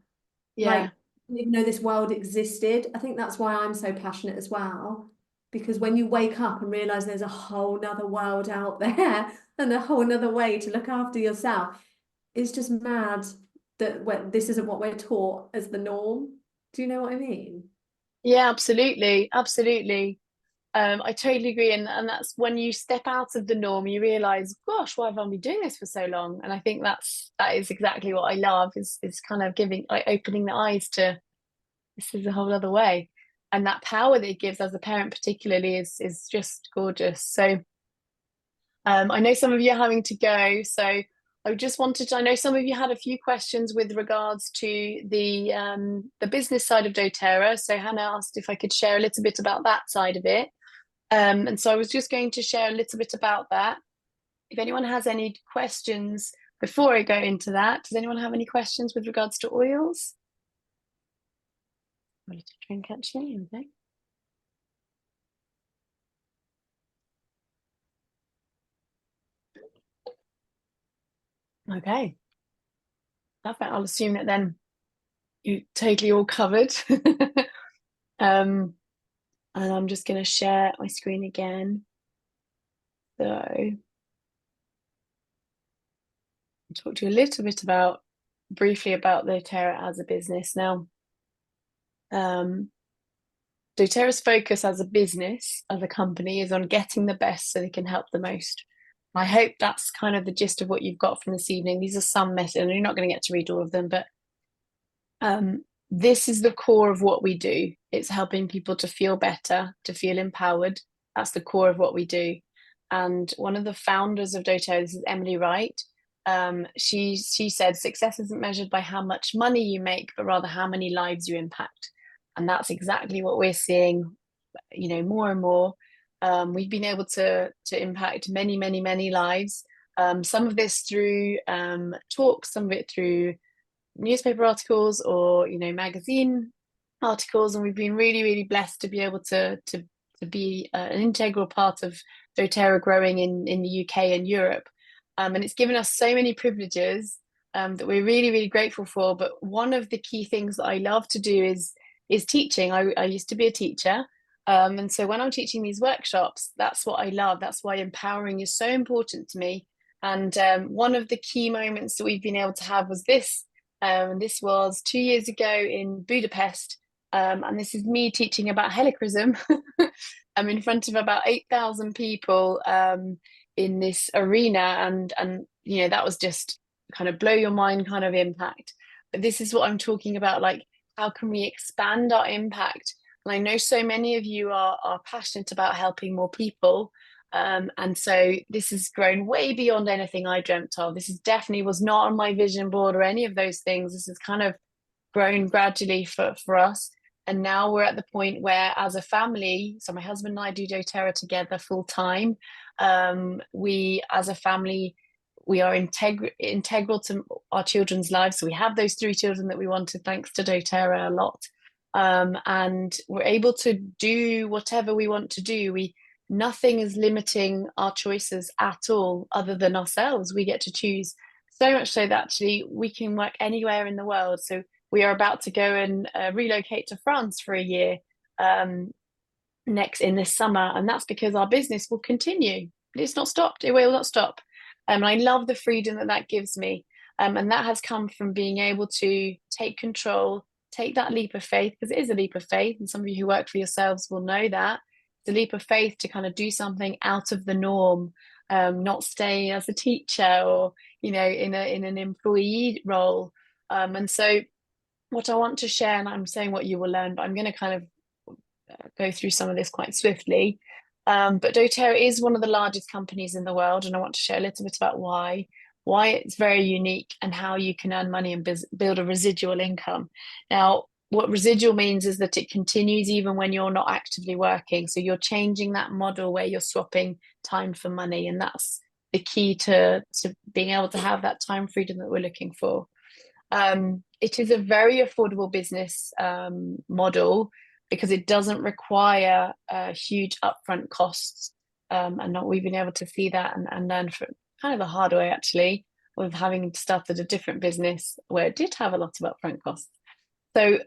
Yeah.
Like, didn't even know this world existed. I think that's why I'm so passionate as well. Because when you wake up and realize there's a whole nother world out there and a whole nother way to look after yourself, it's just mad that this isn't what we're taught as the norm. Do you know what I mean?
Yeah, absolutely, absolutely. I totally agree, and that's when you step out of the norm, you realize, gosh, why have I been doing this for so long? And I think that is exactly what I love, is kind of giving, like, opening the eyes to this is a whole other way, and that power that it gives as a parent, particularly, is just gorgeous. So, I know some of you are having to go, so I just wanted to, I know some of you had a few questions with regards to the business side of doTERRA. So Hannah asked if I could share a little bit about that side of it. And so I was just going to share a little bit about that. If anyone has any questions before I go into that, does anyone have any questions with regards to oils? I'm going to try and catch me, okay? Okay, perfect. I'll assume that then you totally all covered. And I'm just going to share my screen again. So talk to you a little bit briefly about doTERRA as a business. Now, doTERRA's focus as a business, as a company, is on getting the best so they can help the most. I hope that's kind of the gist of what you've got from this evening. These are some messages, and you're not going to get to read all of them, but this is the core of what we do. It's helping people to feel better, to feel empowered. That's the core of what we do. And one of the founders of doTERRA, this is Emily Wright, she said success isn't measured by how much money you make, but rather how many lives you impact. And that's exactly what we're seeing, more and more. We've been able to impact many, many, many lives. Some of this through talks, some of it through newspaper articles or magazine articles, and we've been really, really blessed to be able to be an integral part of doTERRA growing in the UK and Europe. And it's given us so many privileges that we're really, really grateful for. But one of the key things that I love to do is teaching. I used to be a teacher. And so when I'm teaching these workshops, that's what I love. That's why empowering is so important to me. And one of the key moments that we've been able to have was this. This was 2 years ago in Budapest. And this is me teaching about helichrysum. I'm in front of about 8,000 people in this arena. And that was just kind of blow your mind kind of impact. But this is what I'm talking about, like, how can we expand our impact? And I know so many of you are passionate about helping more people. And so this has grown way beyond anything I dreamt of. This is definitely was not on my vision board or any of those things. This has kind of grown gradually for us. And now we're at the point where, as a family, so my husband and I do doTERRA together full time. We, as a family, we are integral to our children's lives. So we have those 3 children that we wanted, thanks to doTERRA a lot. And we're able to do whatever we want to do. Nothing is limiting our choices at all, other than ourselves. We get to choose, so much so that actually we can work anywhere in the world. So we are about to go and relocate to France for a year in this summer, and that's because our business will continue. It's not stopped. It will not stop. And I love the freedom that gives me. And that has come from being able to take control, take that leap of faith, because it is a leap of faith. And some of you who work for yourselves will know that. It's a leap of faith to kind of do something out of the norm, not stay as a teacher or, in an employee role. And so what I want to share, and I'm saying what you will learn, but I'm going to kind of go through some of this quite swiftly. But doTERRA is one of the largest companies in the world, and I want to share a little bit about why it's very unique and how you can earn money and build a residual income. Now, what residual means is that it continues even when you're not actively working. So you're changing that model where you're swapping time for money, and that's the key to being able to have that time freedom that we're looking for. It is a very affordable business model because it doesn't require huge upfront costs. And we've been able to see that and learn from kind of the hard way, actually, with having started a different business where it did have a lot of upfront costs. So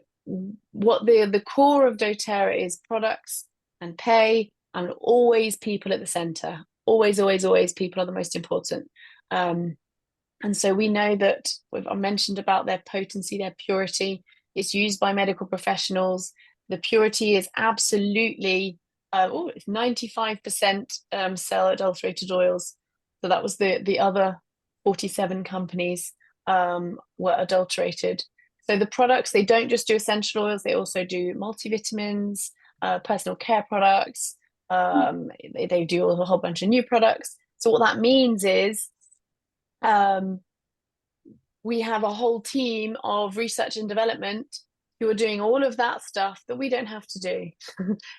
what the core of doTERRA is: products and pay, and always people at the center. Always, always, always people are the most important. And so we know that I mentioned about their potency, their purity. It's used by medical professionals. The purity is absolutely, it's 95% sell adulterated oils. So that was the other 47 companies were adulterated. So the products, they don't just do essential oils, they also do multivitamins, personal care products. They do a whole bunch of new products. So what that means is we have a whole team of research and development who are doing all of that stuff that we don't have to do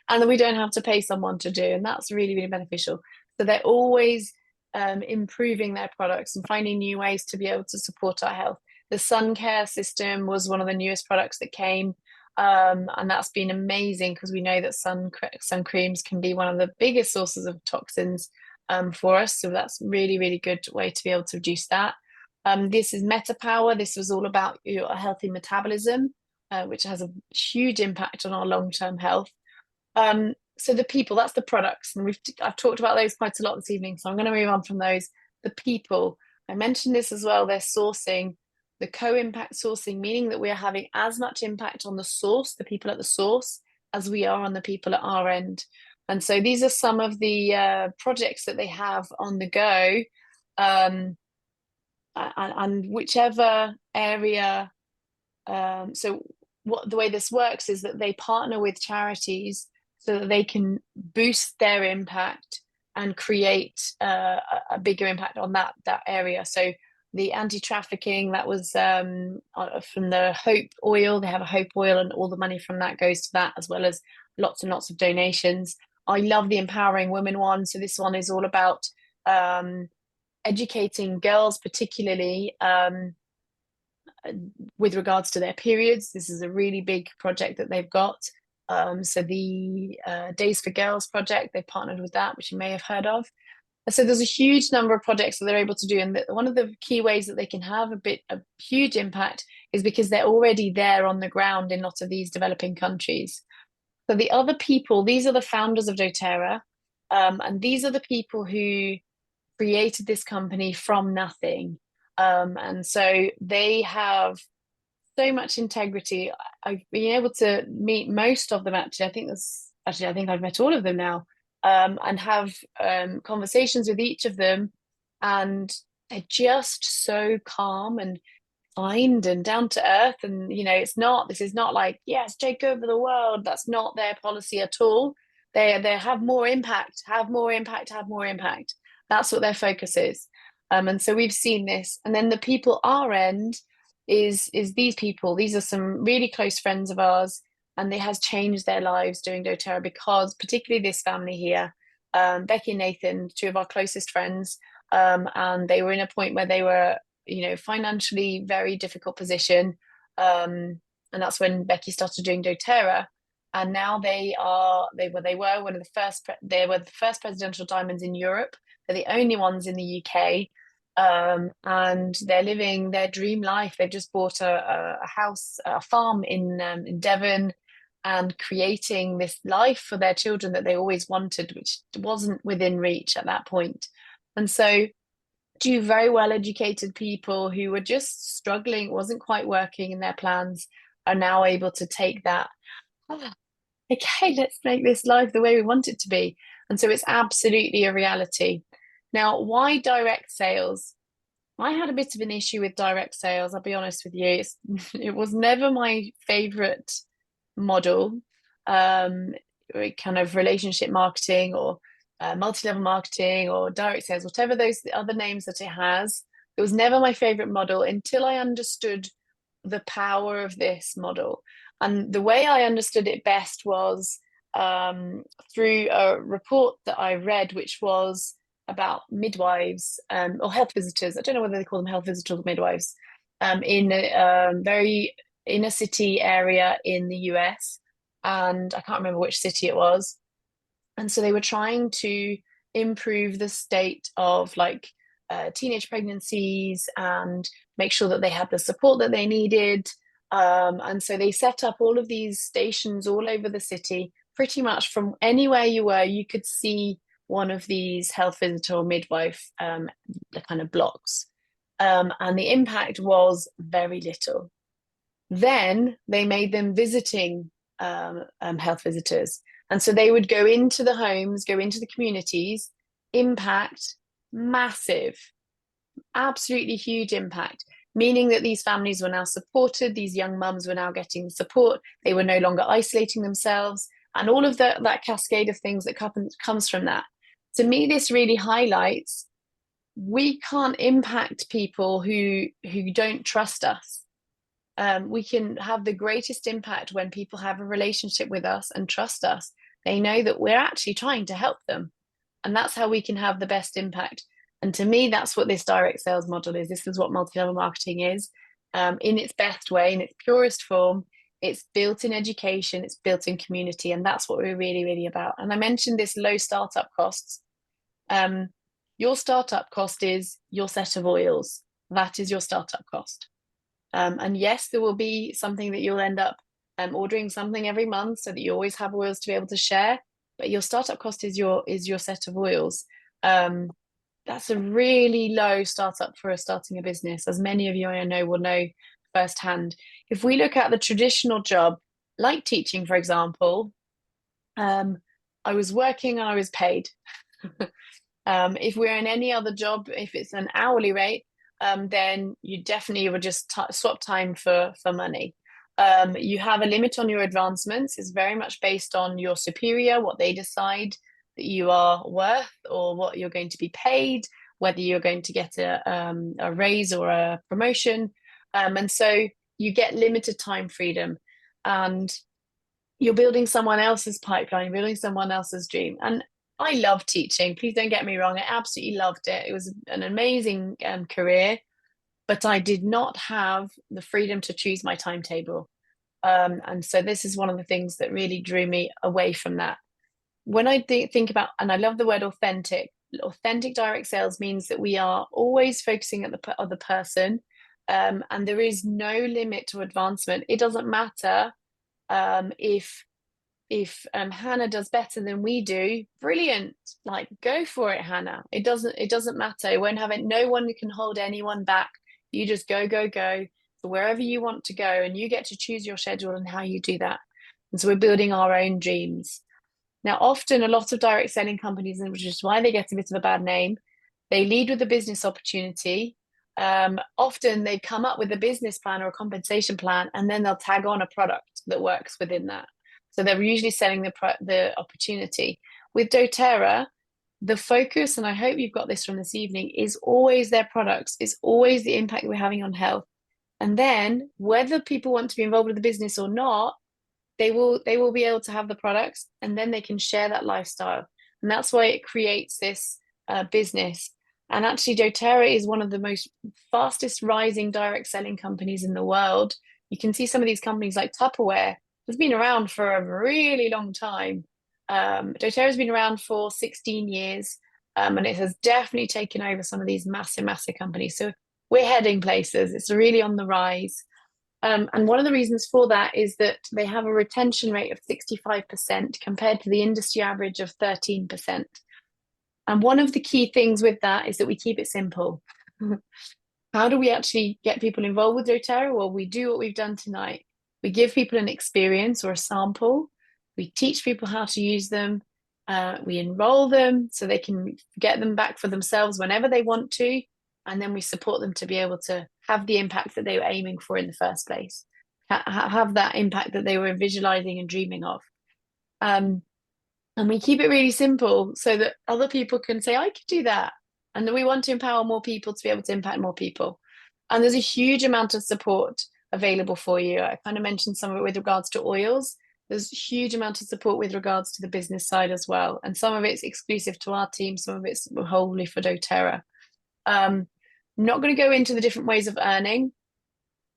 and that we don't have to pay someone to do. And that's really, really beneficial. So they're always improving their products and finding new ways to be able to support our health. The sun care system was one of the newest products that came. And that's been amazing because we know that sun creams can be one of the biggest sources of toxins for us. So that's really, really good way to be able to reduce that. This is MetaPower. This was all about your healthy metabolism, which has a huge impact on our long-term health. So the people, that's the products. And I've talked about those quite a lot this evening. So I'm going to move on from those. The people, I mentioned this as well, they're sourcing, the co-impact sourcing, meaning that we are having as much impact on the source, the people at the source, as we are on the people at our end. And so these are some of the projects that they have on the go. And whichever area, so the way this works is that they partner with charities so that they can boost their impact and create a bigger impact on that area. So the anti-trafficking, that was from the Hope Oil. They have a Hope Oil, and all the money from that goes to that, as well as lots and lots of donations. I love the Empowering Women one. So this one is all about educating girls, particularly with regards to their periods. This is a really big project that they've got. So the Days for Girls project, they've partnered with that, which you may have heard of. So there's a huge number of projects that they're able to do. And one of the key ways that they can have a huge impact is because they're already there on the ground in lots of these developing countries. So the other people, these are the founders of doTERRA. And these are the people who created this company from nothing. And so they have so much integrity. I've been able to meet most of them, actually. I think I've met all of them now, and have conversations with each of them. And they're just so calm and kind and down to earth. And, this is not like, yes, take over the world. That's not their policy at all. They have more impact, have more impact, have more impact. That's what their focus is. And so we've seen this. And then the people our end is these people. These are some really close friends of ours, and it has changed their lives doing doTERRA, because particularly this family here, Becky and Nathan, two of our closest friends, and they were in a point where they were, financially very difficult position. And that's when Becky started doing doTERRA. And now they were one of the first, they were the first presidential diamonds in Europe. They're the only ones in the UK. And they're living their dream life. They've just bought a house, a farm in Devon, and creating this life for their children that they always wanted, which wasn't within reach at that point. And so two very well educated people who were just struggling, wasn't quite working in their plans, are now able to take that, okay, let's make this life the way we want it to be. And so it's absolutely a reality. Now, why direct sales? I had a bit of an issue with direct sales, I'll be honest with you. It was never my favorite model, kind of relationship marketing or multi-level marketing or direct sales, whatever those other names that it has. It was never my favorite model until I understood the power of this model. And the way I understood it best was through a report that I read, which was about midwives or health visitors. I don't know whether they call them health visitors or midwives, in a very inner city area in the US. And I can't remember which city it was. And so they were trying to improve the state of teenage pregnancies and make sure that they had the support that they needed. And so they set up all of these stations all over the city. Pretty much from anywhere you were, you could see one of these health visitor or midwife the kind of blocks. And the impact was very little. Then they made them visiting health visitors. And so they would go into the homes, go into the communities, impact massive, absolutely huge impact, meaning that these families were now supported, these young mums were now getting the support, they were no longer isolating themselves, and all of that cascade of things that comes from that. To me, this really highlights we can't impact people who don't trust us. We can have the greatest impact when people have a relationship with us and trust us. They know that we're actually trying to help them. And that's how we can have the best impact. And to me, that's what this direct sales model is. This is what multi-level marketing is in its best way, in its purest form. It's built in education, it's built in community. And that's what we're really, really about. And I mentioned this low startup costs. Your startup cost is your set of oils. That is your startup cost. And yes, there will be something that you'll end up ordering something every month so that you always have oils to be able to share. But your startup cost is your set of oils. That's a really low startup for starting a business, as many of you I know will know firsthand. If we look at the traditional job, like teaching, for example, I was working and I was paid. If we're in any other job, if it's an hourly rate, then you definitely would just swap time for money. You have a limit on your advancements. It's very much based on your superior, what they decide that you are worth or what you're going to be paid, whether you're going to get a raise or a promotion. And so you get limited time freedom, and you're building someone else's pipeline, you're building someone else's dream. And I love teaching. Please don't get me wrong. I absolutely loved it. It was an amazing career, but I did not have the freedom to choose my timetable. And so this is one of the things that really drew me away from that. When I think about, and I love the word authentic direct sales means that we are always focusing at the other person, and there is no limit to advancement. It doesn't matter if Hannah does better than we do, brilliant, like go for it, Hannah. It doesn't matter. It won't have it. No one can hold anyone back. You just go to wherever you want to go, and you get to choose your schedule and how you do that. And so we're building our own dreams. Now, often a lot of direct selling companies, and which is why they get a bit of a bad name, they lead with a business opportunity. Often they come up with a business plan or a compensation plan, and then they'll tag on a product that works within that. So they're usually selling the opportunity. With doTERRA, the focus, and I hope you've got this from this evening, is always their products. It's always the impact we're having on health. And then whether people want to be involved with the business or not, they will be able to have the products, and then they can share that lifestyle. And that's why it creates this business. And actually, doTERRA is one of the most fastest rising direct selling companies in the world. You can see some of these companies like Tupperware has been around for a really long time. doTERRA has been around for 16 years, and it has definitely taken over some of these massive companies. So we're heading places. It's really on the rise. And one of the reasons for that is that they have a retention rate of 65% compared to the industry average of 13%. And one of the key things with that is that we keep it simple. How do we actually get people involved with doTERRA? Well, we do what we've done tonight. We give people an experience or a sample. We teach people how to use them. We enroll them so they can get them back for themselves whenever they want to. And then we support them to be able to have the impact that they were aiming for in the first place, have that impact that they were visualizing and dreaming of. And we keep it really simple so that other people can say, I could do that. And then we want to empower more people to be able to impact more people. And there's a huge amount of support available for you. I kind of mentioned some of it with regards to oils. There's a huge amount of support with regards to the business side as well. And some of it's exclusive to our team, some of it's wholly for doTERRA. I'm not going to go into the different ways of earning,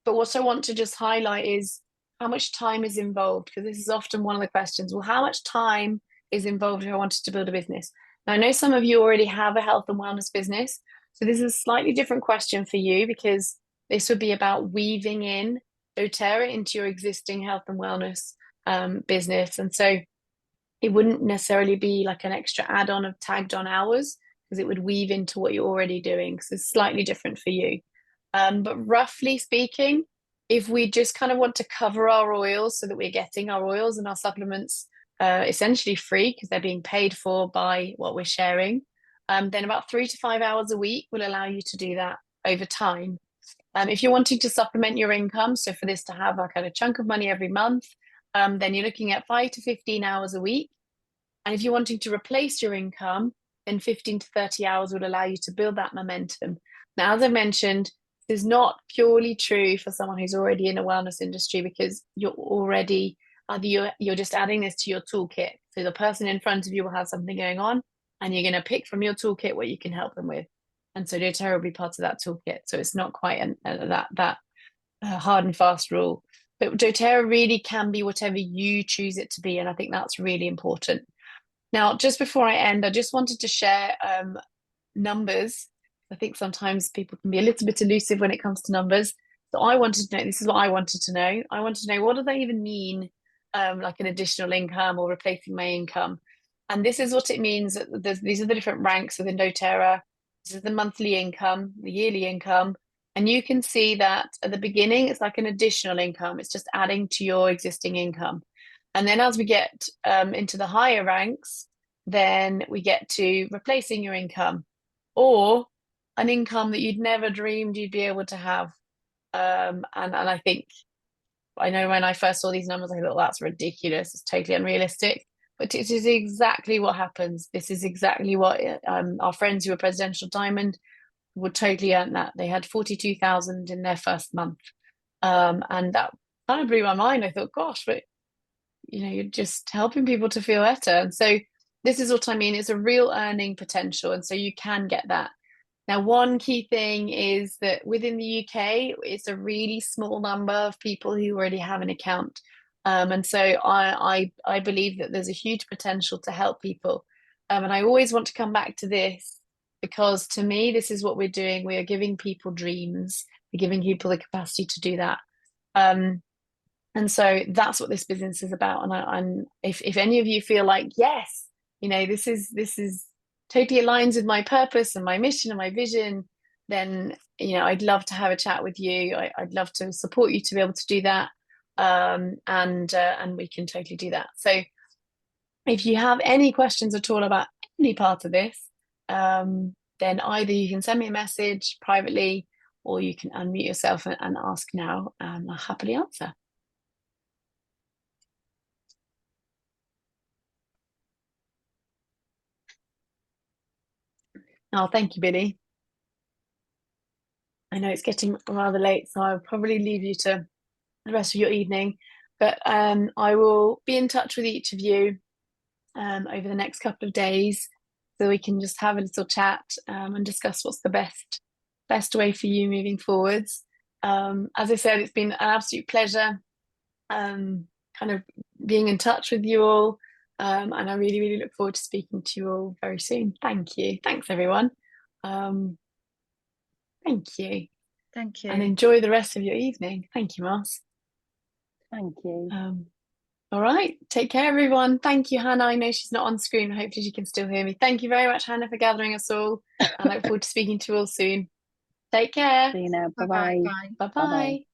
but what I want to just highlight is how much time is involved, because this is often one of the questions. Well, how much time is involved if I wanted to build a business? Now, I know some of you already have a health and wellness business, so this is a slightly different question for you, because this would be about weaving in doTERRA into your existing health and wellness business. And so it wouldn't necessarily be like an extra add-on of tagged on hours, because it would weave into what you're already doing. So it's slightly different for you. But roughly speaking, if we just kind of want to cover our oils so that we're getting our oils and our supplements essentially free because they're being paid for by what we're sharing, then about 3 to 5 hours a week will allow you to do that over time. If you're wanting to supplement your income, so for this to have a kind of chunk of money every month, then you're looking at 5 to 15 hours a week. And if you're wanting to replace your income, then 15 to 30 hours would allow you to build that momentum. Now, as I mentioned, this is not purely true for someone who's already in a wellness industry, because you're already, you're just adding this to your toolkit. So the person in front of you will have something going on, and you're going to pick from your toolkit what you can help them with. And so doTERRA will be part of that toolkit. So it's not quite that hard and fast rule. But doTERRA really can be whatever you choose it to be. And I think that's really important. Now, just before I end, I just wanted to share numbers. I think sometimes people can be a little bit elusive when it comes to numbers. So I wanted to know, this is what I wanted to know. I wanted to know, what do they even mean, like an additional income or replacing my income? And this is what it means. These are the different ranks within doTERRA. This is the monthly income, the yearly income. And you can see that at the beginning, it's like an additional income. It's just adding to your existing income. And then as we get into the higher ranks, then we get to replacing your income, or an income that you'd never dreamed you'd be able to have. And I think, I know when I first saw these numbers, I thought that's ridiculous. It's totally unrealistic. But it is exactly what happens. This is exactly what our friends who were Presidential Diamond would totally earn that. They had 42,000 in their first month. And that kind of blew my mind. I thought, gosh, but you're just helping people to feel better. And so this is what I mean. It's a real earning potential. And so you can get that. Now, one key thing is that within the UK, it's a really small number of people who already have an account. And so I believe that there's a huge potential to help people. And I always want to come back to this, because to me, this is what we're doing. We are giving people dreams. We're giving people the capacity to do that. And so that's what this business is about. And if any of you feel like, yes, this is totally aligns with my purpose and my mission and my vision, then I'd love to have a chat with you. I'd love to support you to be able to do that. And we can totally do that. So if you have any questions at all about any part of this, then either you can send me a message privately, or you can unmute yourself and ask now, and I'll happily answer. Oh, thank you, Billy. I know it's getting rather late, so I'll probably leave you to the rest of your evening. But I will be in touch with each of you over the next couple of days, so we can just have a little chat and discuss what's the best way for you moving forwards. As I said, it's been an absolute pleasure kind of being in touch with you all. And I really, really look forward to speaking to you all very soon. Thank you. Thanks, everyone. Thank you.
Thank you.
And enjoy the rest of your evening. Thank you, Mars.
Thank you.
All right. Take care, everyone. Thank you, Hannah. I know she's not on screen. Hopefully she can still hear me. Thank you very much, Hannah, for gathering us all. I look forward to speaking to you all soon. Take care.
See you now.
Bye-bye.
Bye-bye.
Bye.
Bye-bye.